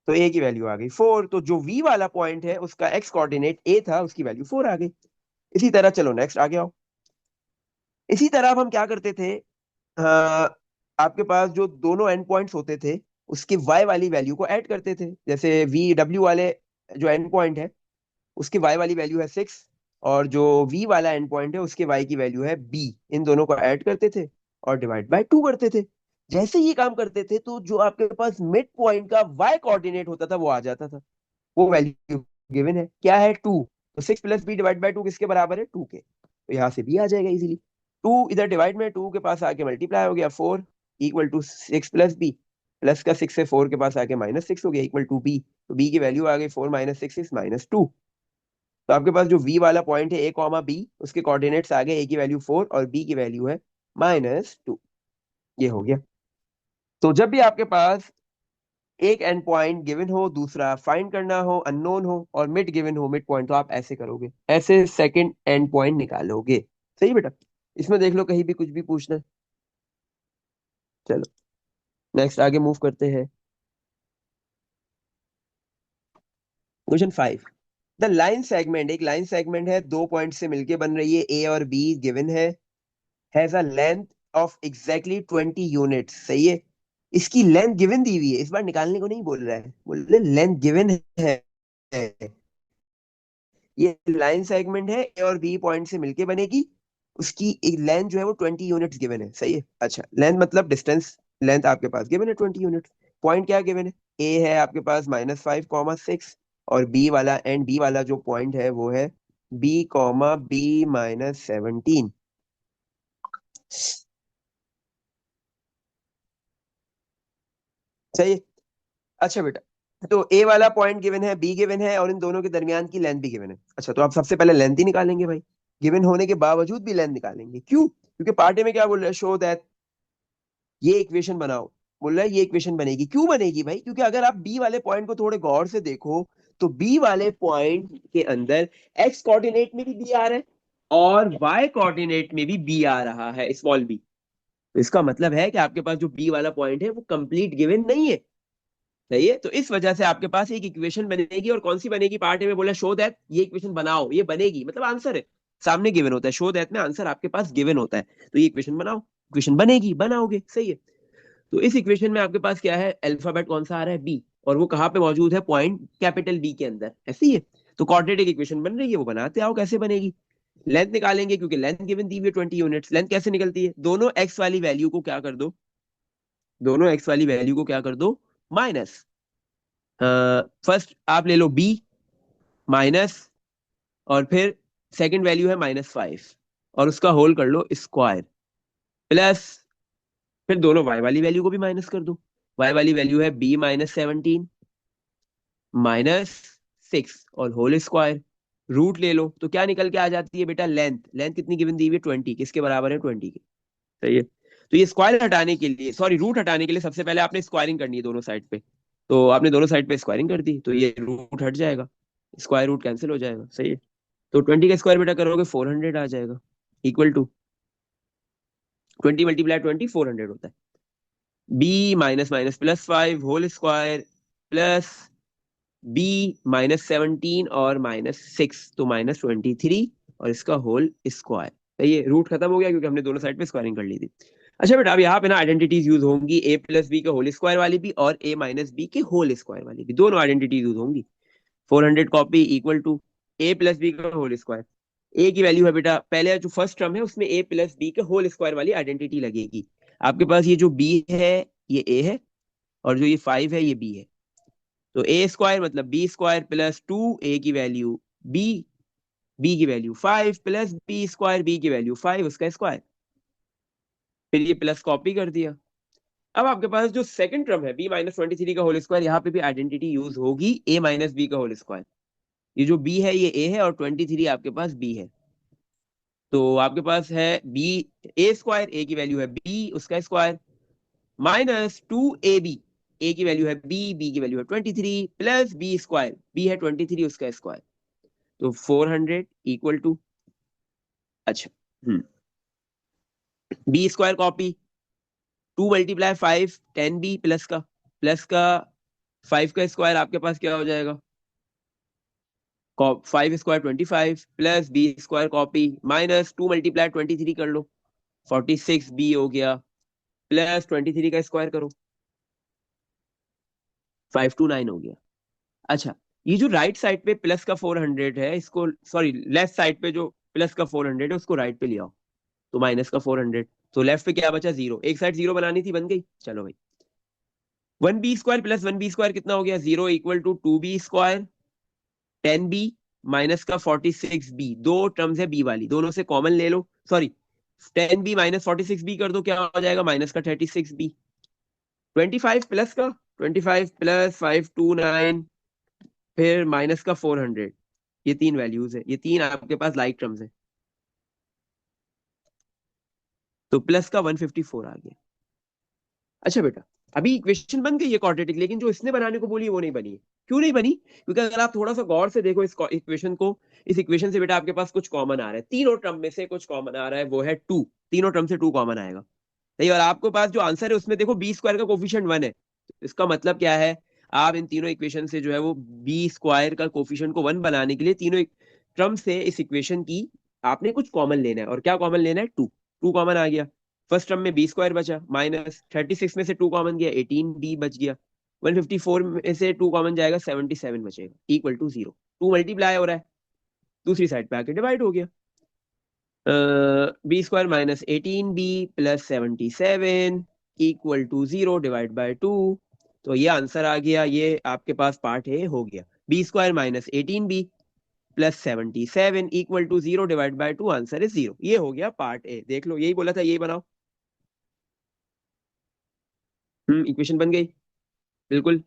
तो ए की वैल्यू आ गई 4, तो जो वी वाला पॉइंट है उसका एक्स कोऑर्डिनेट ए था, उसकी वैल्यू 4 आ गई। इसी तरह चलो नेक्स्ट आ गया हो। इसी तरह अब हम क्या करते थे, आपके पास जो दोनों एंड पॉइंट्स होते थे उसके y वाली वैल्यू को ऐड करते थे, जैसे वी डब्ल्यू वाले जो एंड पॉइंट है उसकी y वाली वैल्यू है 6, और जो v वाला एंड पॉइंट है उसके y की वैल्यू है b, इन दोनों को ऐड करते थे और डिवाइड बाय 2 करते थे। जैसे ये काम करते थे तो जो आपके पास मिड पॉइंट का y कोऑर्डिनेट होता था वो आ जाता था, वो वैल्यू गिवन है, क्या है 2। तो 6 + b/2 किसके बराबर है? 2 के। तो यहाँ से b आ जाएगा इजीली। 2 इधर डिवाइड में 2 के पास आके मल्टीप्लाई हो गया, 4 = 6 + b, प्लस का 6 से 4 के पास आके -6 हो गया, इक्वल टू b। तो b की वैल्यू आ गई 4 - 6 = -2। तो आपके पास जो v वाला पॉइंट है a, b, उसके कोऑर्डिनेट्स आ गए, a की वैल्यू 4 और b की वैल्यू है -2। ये हो गया। तो जब भी आपके पास एक एंड पॉइंट गिवन हो, दूसरा फाइंड करना हो, अननोन हो, और मिड गिवन हो, मिड पॉइंट, तो आप ऐसे करोगे, ऐसे सेकंड एंड पॉइंट निकालोगे। सही बेटा? इसमें देख लो कहीं भी कुछ भी पूछना है। चलो नेक्स्ट आगे मूव करते हैं। क्वेश्चन 5। द लाइन सेगमेंट, एक लाइन सेगमेंट है, दो पॉइंट से मिलके बन रही है, ए और बी गिवन है, has a length of exactly 20 units. सही है? इसकी लेंथ गिवन दी हुई है, इस बार निकालने को नहीं बोल रहा है, बोल रहे लेंथ गिवन है। ये लाइन सेगमेंट है, ए और बी पॉइंट से मिलके बनेगी, उसकी एक लेंथ जो है वो 20 यूनिट्स गिवन है। सही है? अच्छा, लेंथ मतलब डिस्टेंस, लेंथ आपके पास गिवन है 20 यूनिट्स। पॉइंट क्या गिवन है? ए है आपके पास -5, 6, और बी वाला, एंड बी वाला जो पॉइंट है वो है b, b - 17। सही है? अच्छा बेटा, तो ए वाला पॉइंट गिवन है, बी गिवन है, और इन दोनों के दरमियान की लेंथ भी गिवन है। अच्छा, तो आप सबसे पहले लेंथ ही निकालेंगे भाई, गिवन होने के बावजूद भी लेंथ निकालेंगे। क्यों? क्योंकि पार्टी में क्या बोल रहा है? शो दैट, ये इक्वेशन बनाओ। बोल रहा है ये इक्वेशन बनेगी। क्यों बनेगी भाई? क्योंकि अगर आप बी वाले पॉइंट को थोड़े गौर से देखो, तो बी वाले पॉइंट के अंदर एक्स कोऑर्डिनेट में भी बी आ रहा है और वाई कोऑर्डिनेट में भी बी आ रहा है, स्मॉल बी। तो इसका मतलब है कि आपके पास जो बी वाला पॉइंट है वो कंप्लीट गिवन नहीं है। सही है? तो इस वजह से आपके पास एक इक्वेशन बनेगी, और कौन सी बनेगी? पार्ट ए में बोला शो दैट, ये इक्वेशन बनाओ, ये बनेगी, मतलब आंसर है सामने गिवन होता है, शो दैट में आंसर आपके पास गिवन होता है, तो ये इक्वेशन बनाओ, इक्वेशन बनेगी, बनाओगे। सही है? तो इस इक्वेशन में आपके पास क्या है? अल्फाबेट कौन सा आ रहा है? बी, और वो कहाँ पे मौजूद है? पॉइंट कैपिटल बी के अंदर। ऐसे ही है? तो क्वाड्रेटिक इक्वेशन बन रही है, वो बनाते आओ। कैसे बनेगी? लेंथ निकालेंगे, क्योंकि लेंथ गिवन दी हुई है 20 यूनिट्स। लेंथ कैसे निकलती है? दोनों एक्स वाली वैल्यू को क्या कर दो, दोनों एक्स वाली वैल्यू को क्या कर दो? माइनस। फर्स्ट आप ले लो बी, माइनस, और फिर सेकंड वैल्यू है -5, और उसका होल कर लो स्क्वायर, प्लस, फिर दोनों वाई वाली वैल्यू को भी माइनस कर दो। वाई वाली वैल्यू है b - 17 -6 और होल स्क्वायर। रूट ले लो तो क्या निकल के आ जाती है बेटा? लेंथ, लेंथ कितनी गिवन दी हुई है? 20। किसके बराबर है? 20 के। सही है? तो ये स्क्वायर हटाने के लिए, सॉरी रूट हटाने के लिए, सबसे पहले आपने स्क्वायरिंग करनी है दोनों साइड पे। तो आपने दोनों साइड पे स्क्वायरिंग कर दी, तो ये रूट हट जाएगा, स्क्वायर रूट कैंसिल हो जाएगा। सही है? तो 20 का स्क्वायर बेटा करोगे 400 आ जाएगा, इक्वल टू 20 × 20 400 होता है। B minus minus +5 whole square, plus b - 17 और -6, तो -23, और इसका होल स्क्वायर। तो ये रूट खत्म हो गया, क्योंकि हमने दोनों साइड पे स्क्वायरिंग कर ली थी। अच्छा बेटा, अब यहाँ पे ना आइडेंटिटीज यूज होंगी, a + b के होल स्क्वायर वाली भी और a - b के होल स्क्वायर वाली भी, दोनों आइडेंटिटीज यूज होंगी। 400 copy equal to a + b का होल स्क्वायर। ए की वैल्यू है बेटा, पहले जो फर्स्ट टर्म है उसमें a + b के होल स्क्वायर वाली आइडेंटिटी लगेगी। आपके पास ये जो b है ये a है, और जो ये 5 है ये b है। तो a² मतलब b² प्लस 2, a की वैल्यू b, b की वैल्यू 5, प्लस b², b की वैल्यू 5, उसका स्क्वायर। फिर ये प्लस कॉपी कर दिया। अब आपके पास जो सेकंड टर्म है b - 23 का होल स्क्वायर, यहाँ पे भी आइडेंटिटी यूज होगी, a - b का होल स्क्वायर। ये जो b है ये a है, और 23 आपके पास b है। तो आपके पास है b, a², a की वैल्यू है b, उसका स्क्वायर, -2ab, a की वैल्यू है b, b की वैल्यू है 23, प्लस b², b है 23, उसका स्क्वायर। तो 400 इक्वल टू, अच्छा, b² कॉपी, 2 × 5 10b, प्लस का 5 का स्क्वायर आपके पास क्या हो जाएगा? 5² 25, प्लस b² कॉपी, -2 × 23 कर लो, 46b हो गया, प्लस 23 का स्क्वायर करो, 529 हो गया। अच्छा, ये जो राइट साइड पे प्लस का 400 है, इसको, सॉरी, लेफ्ट साइड पे जो प्लस का 400 है उसको राइट पे ले आओ, तो माइनस का 400। तो लेफ्ट पे क्या बचा? जीरो। एक साइड जीरो बनानी थी, बन गई। चलो भाई, 1b² + 1b² कितना हो गया? 0 equal to 2b², 10b, minus का 46b, दो टर्म्स है बी वाली, दोनों से कॉमन ले लो, सॉरी 10b माइनस 46b कर दो, क्या हो जाएगा माइनस का 36b। 25 प्लस का 25 प्लस 529, फिर माइनस का 400। ये तीन वैल्यूज है, ये तीन आपके पास लाइक टर्म्स है, तो प्लस का 154 आ गया। अच्छा बेटा, अभी इक्वेशन बन गई है क्वाड्रेटिक, लेकिन जो इसने बनाने को बोली वो नहीं बनी है। क्यों नहीं बनी? क्योंकि अगर आप थोड़ा सा गौर से देखो इस इक्वेशन को, इस इक्वेशन से बेटा आपके पास कुछ कॉमन आ रहा है, तीनों टर्म में से कुछ कॉमन आ रहा है, वो है टू। तीनों टर्म से टू कॉमन आएगा, सही। और आपके पास जो आंसर है उसमें देखो बी स्क्वायर का कोफिशिएंट 1 है, तो इसका मतलब क्या है, आप इन तीनों इक्वेशन से जो है वो बी स्क्वायर का कोफिशिएंट को 1 बनाने के लिए तीनों टर्म से इस इक्वेशन की आपने कुछ कॉमन लेना है, और क्या कॉमन लेना है, टू। टू कॉमन आ गया, फर्स्ट टर्म में बी स्क्वायर बचा, माइनस 36 में से टू कॉमन गया, 18b बच गया, 154 में से टू कॉमन जाएगा, 77 बचेगा, इक्वल टू 0। टू मल्टीप्लाई हो रहा है, दूसरी साइड पे आके डिवाइड हो गया, B square minus 18b plus 77 equal to 0 divide by 2। तो ये आंसर आ गया, ये आपके पास पार्ट ए हो गया, B square minus 18b plus 77 equal to 0 divide by 2, answer is 0। ये हो गया पार्ट ए, देख लो, यही बोला था, यही बनाओ। इक्वेशन बन गई, बिल्कुल।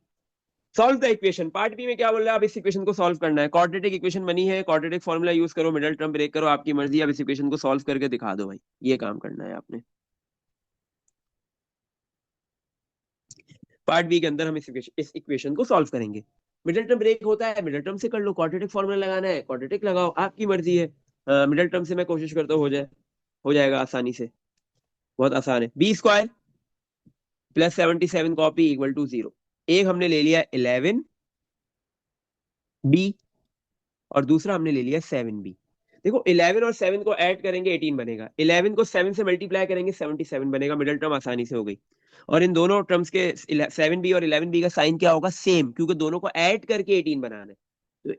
Solve the equation, part B में क्या बोल रहा है, अब इस इक्वेशन को सॉल्व करना है। क्वाड्रेटिक इक्वेशन बनी है, क्वाड्रेटिक फॉर्मूला यूज करो, मिडिल टर्म ब्रेक करो, आपकी मर्जी, अब इस इक्वेशन को सॉल्व करके दिखा दो भाई, ये काम करना है आपने। पार्ट बी के अंदर हम इस इक्वेशन को सॉल्व करेंगे। मिडिल टर्म ब्रेक होता है, मिडिल टर्म से कर लो, क्वाड्रेटिक फॉर्मूला लगाना है क्वाड्रेटिक लगाओ, आपकी मर्जी है। मिडिल टर्म से मैं कोशिश करता हूँ हो जाए, हो जाएगा आसानी से, बहुत आसान है। B square plus 77 copy equal to 0। एक हमने ले लिया 11b, और दूसरा हमने ले लिया 7b। देखो 11 और 7 को ऐड करेंगे 18 बनेगा, 11 को 7 से मल्टीप्लाई करेंगे 77 बनेगा, मिडिल टर्म आसानी से हो गई। और इन दोनों टर्म्स के 7b और 11b का साइन क्या होगा, सेम, क्योंकि दोनों को ऐड करके 18 बनाना है। तो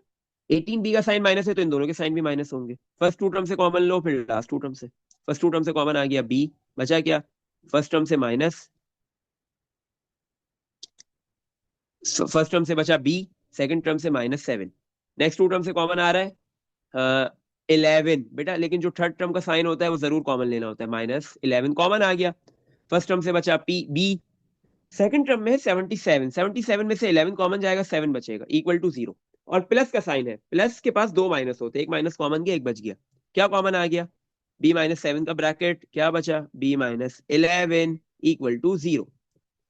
18b का साइन माइनस है, तो इन दोनों के साइन भी माइनस होंगे। फर्स्ट टू टर्म से कॉमन लो, फिर लास्ट टू टर्म से। फर्स्ट टू टर्म से कॉमन आ गया b, बचा क्या, फर्स्ट टर्म से माइनस, फर्स्ट टर्म से बचा b, सेकंड टर्म से -7। नेक्स्ट टू टर्म से कॉमन आ रहा है 11 बेटा, लेकिन जो थर्ड टर्म का साइन होता है वो जरूर कॉमन लेना होता है, -11 कॉमन आ गया। फर्स्ट टर्म से बचा पी बी, सेकंड टर्म में है 77, 77 में से 11 कॉमन जाएगा, 7 बचेगा, इक्वल टू 0। और प्लस का साइन है, प्लस के पास दो माइनस होते हैं, एक माइनस कॉमन गया, एक बच गया, क्या कॉमन आ गया, b-7 का ब्रैकेट, क्या बचा, b-11 इक्वल टू 0।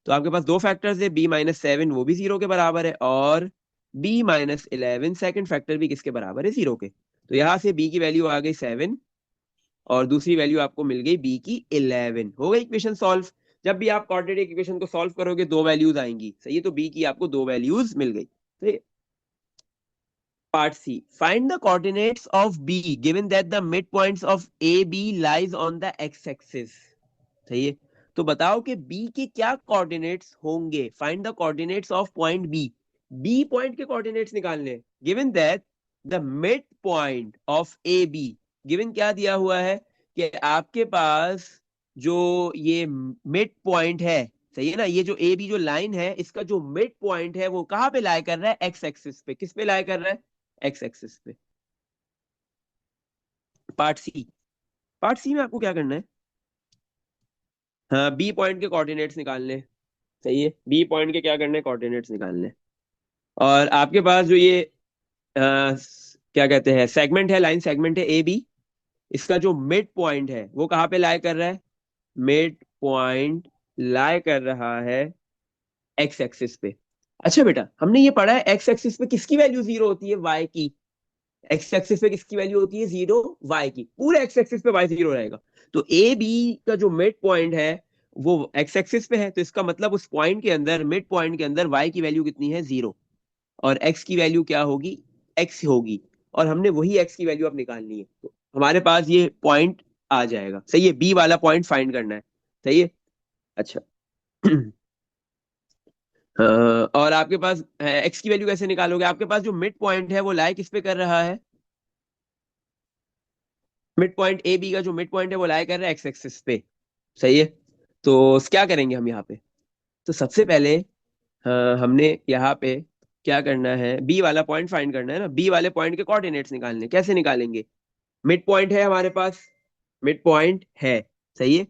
तो आपके पास दो फैक्टर्स है, b-7 वो भी 0 के बराबर है, और b-11 सेकंड फैक्टर भी किसके बराबर है, 0 के। तो यहां से b की वैल्यू आ गई 7, और दूसरी वैल्यू आपको मिल गई b की 11। हो गई इक्वेशन सॉल्व। जब भी आप क्वाड्रेटिक इक्वेशन को सॉल्व करोगे दो वैल्यूज आएंगी, सही है, तो b की आपको दो वैल्यूज मिल गई, सही है। Part C, find the coordinates of b given that the mid points of a b lies on the x axis, सही है। तो बताओ कि b के क्या कोऑर्डिनेट्स होंगे, find the coordinates of point b। b point के कोऑर्डिनेट्स निकालने, given that the mid point of A B, given क्या दिया हुआ है कि आपके पास जो ये मिड पॉइंट है, सही है ना, ये जो ए बी जो लाइन है, इसका जो मिड पॉइंट है वो कहां पे लाई कर रहा है, एक्स एक्सिस पे। किस पे लाई कर रहा है, एक्स एक्सिस पे। पार्ट सी, पार्ट सी में आपको क्या करना है, हाँ बी पॉइंट के कोऑर्डिनेट्स निकालने, सही है, बी पॉइंट के क्या करने, कोऑर्डिनेट्स निकालने। और आपके पास जो ये क्या कहते हैं सेगमेंट है, लाइन सेगमेंट है ए बी, इसका जो मिड पॉइंट है वो कहाँ पे लाई कर रहा है, मिड पॉइंट लाई कर रहा है एक्स एक्सिस पे। अच्छा बेटा, हमने ये पढ़ा है एक्स एक्सिस पे किसकी वैल्यू 0 होती है, वाई की। एक्स एक्सिस पे किसकी वैल्यू होती है, 0, वाई की। पूरे एक्स एक्सिस पे वाई 0 रहेगा। तो ए बी का जो मिड पॉइंट है वो एक्स एक्सिस पे है, तो इसका मतलब उस पॉइंट के अंदर, मिड पॉइंट के अंदर वाई की वैल्यू कितनी है, 0, और एक्स की वैल्यू क्या होगी, एक्स होगी। और हमने वही एक्स की वैल्यू अब निकालनी है, तो हमारे पास ये पॉइंट आ जाएगा, सही है, बी वाला पॉइंट फाइंड करना है, सही है। अच्छा और आपके पास एक्स की वैल्यू कैसे निकालोगे, आपके पास जो मिड पॉइंट है वो लाई किस पे कर रहा है, मिड पॉइंट ए बी का जो मिड पॉइंट है वो लाई कर रहा है एक्स एक्सिस पे, सही है। तो क्या करेंगे हम यहाँ पे, तो सबसे पहले हमने यहाँ पे क्या करना है, बी वाला पॉइंट फाइंड करना है ना, बी वाले पॉइंट के कोऑर्डिनेट्स निकालने, कैसे निकालेंगे? मिड पॉइंट है हमारे पास, मिड पॉइंट है, सही है।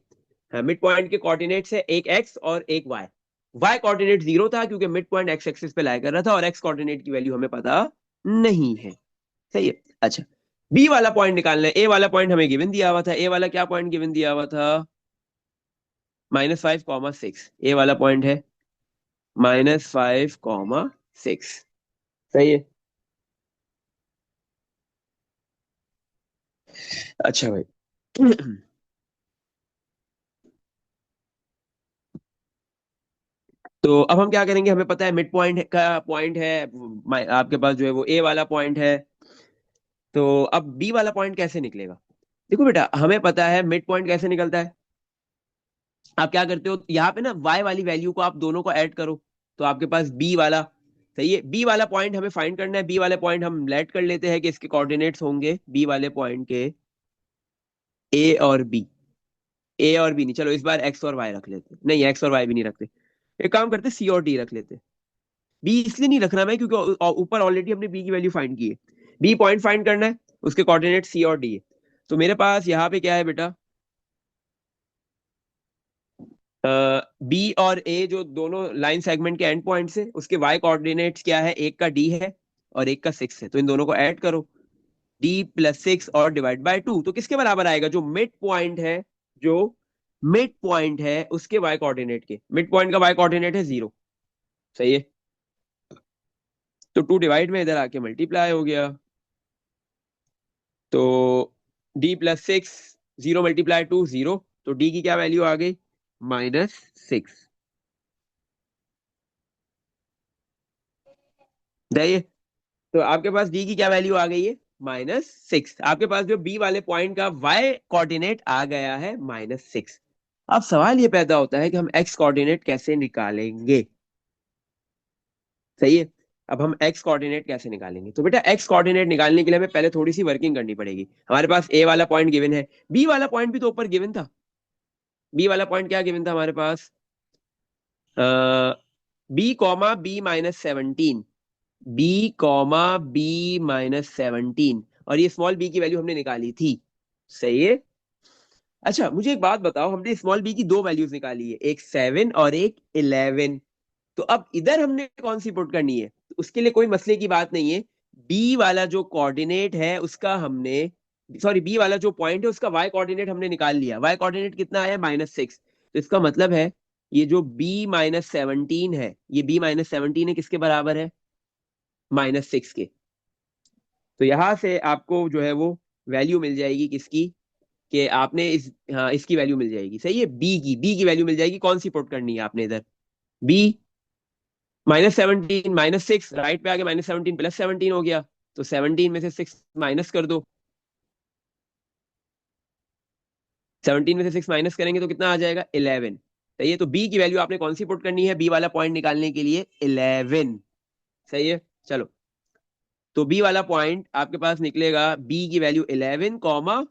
हाँ, मिड पॉइंट के कोऑर्डिनेट्स है एक एक्स और एक वाई। वाई कोऑर्डिनेट 0 था क्योंकि मिड पॉइंट एक्स एक्सिस पे लाई कर रहा था, और एक्स कोऑर्डिनेट की वैल्यू हमें पता नहीं है, सही है। अच्छा, बी वाला पॉइंट निकालना है। ए वाला पॉइंट हमें गिवन दिया हुआ था, ए वाला क्या पॉइंट गिवन दिया हुआ था? -5, 6। ए वाला पॉइंट है -5, 6, सही है। अच्छा भाई। तो अब हम क्या करेंगे, हमें पता है मिड पॉइंट का पॉइंट है, आपके पास जो है वो ए वाला पॉइंट है। तो अब बी वाला पॉइंट कैसे निकलेगा? देखो बेटा, हमें पता है मिड पॉइंट कैसे निकलता है। आप क्या करते हो यहाँ पे ना, वाई वाली वैल्यू को आप दोनों को ऐड करो, तो आपके पास बी वाला, सही है। बी वाला पॉइंट हमें फाइंड करना है, बी वाले पॉइंट हम लेट कर लेते हैं कि इसके कोऑर्डिनेट्स होंगे बी वाले पॉइंट के ए और बी। ए और बी नहीं, चलो इस बार एक्स और वाई रख लेते, नहीं एक्स और वाई भी नहीं रखते, एक काम करते सी और डी रख लेते। बी इसलिए नहीं रखना मैं क्योंकि ऊपर ऑलरेडी हमने बी की वैल्यू फाइंड की है। बी पॉइंट फाइंड करना है, उसके कोऑर्डिनेट सी और डी है। तो मेरे पास यहाँ पे क्या है बेटा, बी और ए जो दोनों लाइन सेगमेंट के एंड पॉइंट्स है, उसके वाई कोऑर्डिनेट्स क्या है, एक का डी है और एक का 6 है, तो इन दोनों को ऐड करो, D+6 और डिवाइड बाय 2, तो किसके बराबर आएगा? जो मिड पॉइंट है, जो मिड पॉइंट है उसके वाई कोऑर्डिनेट के, मिड पॉइंट का वाई कोऑर्डिनेट है 0, सही है। तो 2 डिवाइड में इधर आके मल्टीप्लाई हो गया, तो D+6, 0 × 2 0, तो डी की क्या वैल्यू आ गई? -6, सही है। तो आपके पास डी की क्या वैल्यू आ गई है? -6। आपके पास जो बी वाले पॉइंट का वाई कोऑर्डिनेट आ गया है -6। अब सवाल ये पैदा होता है कि हम एक्स कोऑर्डिनेट कैसे निकालेंगे, सही है। अब हम एक्स कोऑर्डिनेट कैसे निकालेंगे, तो बेटा एक्स कोऑर्डिनेट निकालने के लिए हमें पहले थोड़ी सी वर्किंग करनी पड़ेगी। हमारे पास ए वाला पॉइंट गिवन है, बी वाला पॉइंट भी तो ऊपर गिवन था। बी वाला पॉइंट क्या गिवन था हमारे पास? B, B-17, B, B-17, और ये स्मॉल बी की वैल्यू हमने निकाली थी, सही है। अच्छा मुझे एक बात बताओ, हमने स्मॉल बी की दो वैल्यूज निकाली है, एक 7 और एक 11। तो अब इधर हमने कौन सी पुट करनी है? तो उसके लिए कोई मसले की बात नहीं है। बी वाला जो कोऑर्डिनेट है उसका हमने, सॉरी बी वाला जो पॉइंट है उसका वाई कोऑर्डिनेट हमने निकाल लिया, वाई कोऑर्डिनेट कितना आया? -6। तो इसका मतलब है ये जो B-17 है, ये B-17 है, किसके बराबर है? -6 के। तो यहां से आपको जो है वो वैल्यू मिल जाएगी किसकी, कि आपने हाँ इसकी वैल्यू मिल जाएगी, सही है। बी की वैल्यू मिल जाएगी, कौन सी पुट करनी है आपने इधर? बी -17, -6, राइट पे आगे -17 +17 हो गया, तो 17 में से 6 माइनस कर दो। 17 में से 6 माइनस करेंगे तो कितना आ जाएगा? 11, सही है। तो बी की वैल्यू आपने कौन सी पुट करनी है बी वाला पॉइंट निकालने के लिए? 11, सही है। चलो, तो बी वाला पॉइंट आपके पास निकलेगा, बी की वैल्यू 11 कॉमा,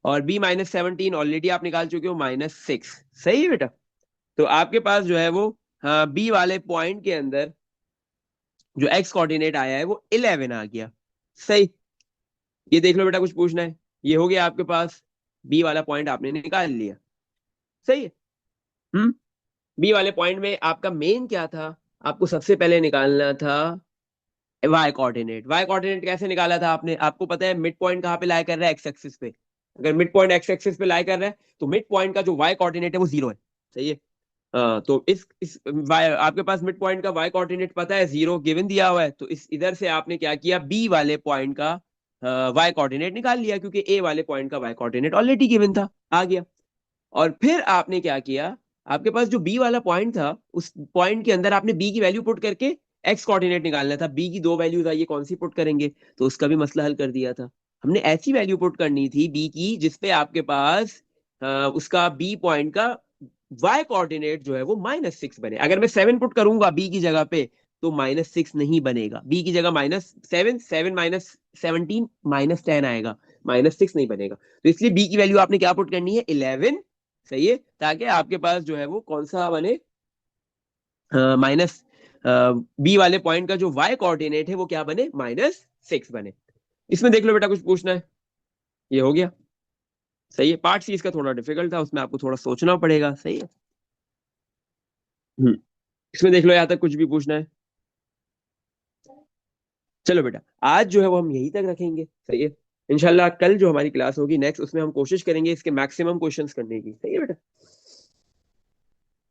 और B-17 ऑलरेडी आप निकाल चुके हो -6, सही है बेटा। तो आपके पास जो है वो, हाँ बी वाले पॉइंट के अंदर जो एक्स कोऑर्डिनेट आया है वो 11 आ गया, सही। ये देख लो बेटा, कुछ पूछना है? ये हो गया आपके पास, बी वाला पॉइंट आपने निकाल लिया, सही है। हम्म। बी वाले पॉइंट में आपका मेन क्या था? आपको सबसे पहले निकालना था वाई कोऑर्डिनेट। वाई कोऑर्डिनेट कैसे निकाला था आपने? आपको पता है मिड पॉइंट कहाँ पे लाई कर रहा है? एक्स एक्सिस पे। अगर मिड पॉइंट एक्स एक्सिस पे लाई कर रहा है तो मिड पॉइंट का जो वाई कोऑर्डिनेट है वो 0 है, सही है। तो इस आपके पास मिड पॉइंट का वाई कोऑर्डिनेट पता है, 0 गिवन दिया हुआ है, तो इस इधर से आपने क्या किया, बी वाले पॉइंट का वाई कोऑर्डिनेट निकाल लिया, क्योंकि ए वाले पॉइंट का वाई कोऑर्डिनेट ऑलरेडी गिवन था, आ गया। और फिर आपने क्या किया, आपके पास जो बी वाला पॉइंट था उस पॉइंट के अंदर आपने बी की वैल्यू पुट करके एक्स कोऑर्डिनेट निकालना था। बी की दो वैल्यूज आई है, कौन सी पुट करेंगे? तो उसका भी मसला हल कर दिया था। हमने ऐसी वैल्यू पुट करनी थी बी की जिसपे आपके पास उसका बी पॉइंट का वाई कोऑर्डिनेट जो है वो -6 बने। अगर मैं 7 पुट करूंगा बी की जगह पे तो -6 नहीं बनेगा, बी की जगह -7, 7 -17 -10 आएगा, -6 नहीं बनेगा। तो इसलिए बी की वैल्यू आपने क्या पुट करनी है? 11, सही है, ताकि आपके पास जो है वो कौन सा बने, माइनस बी वाले पॉइंट का जो वाई कोऑर्डिनेट है वो क्या बने, -6 बने। इसमें देख लो बेटा, कुछ पूछना है? ये हो गया। सही है। पार्ट सी इसका थोड़ा डिफिकल्ट था, उसमें आपको थोड़ा सोचना पड़ेगा। सही है। हम्म। इसमें देख लो यहाँ तक कुछ भी पूछना है? चलो बेटा, आज जो है वो हम यहीं तक रखेंगे। सही है। इंशाल्लाह कल जो हमारी क्लास होगी नेक्स्ट, उसमें हम कोशिश करेंगे इसके मैक्सिमम क्वेश्चंस करने की। सही है बेटा।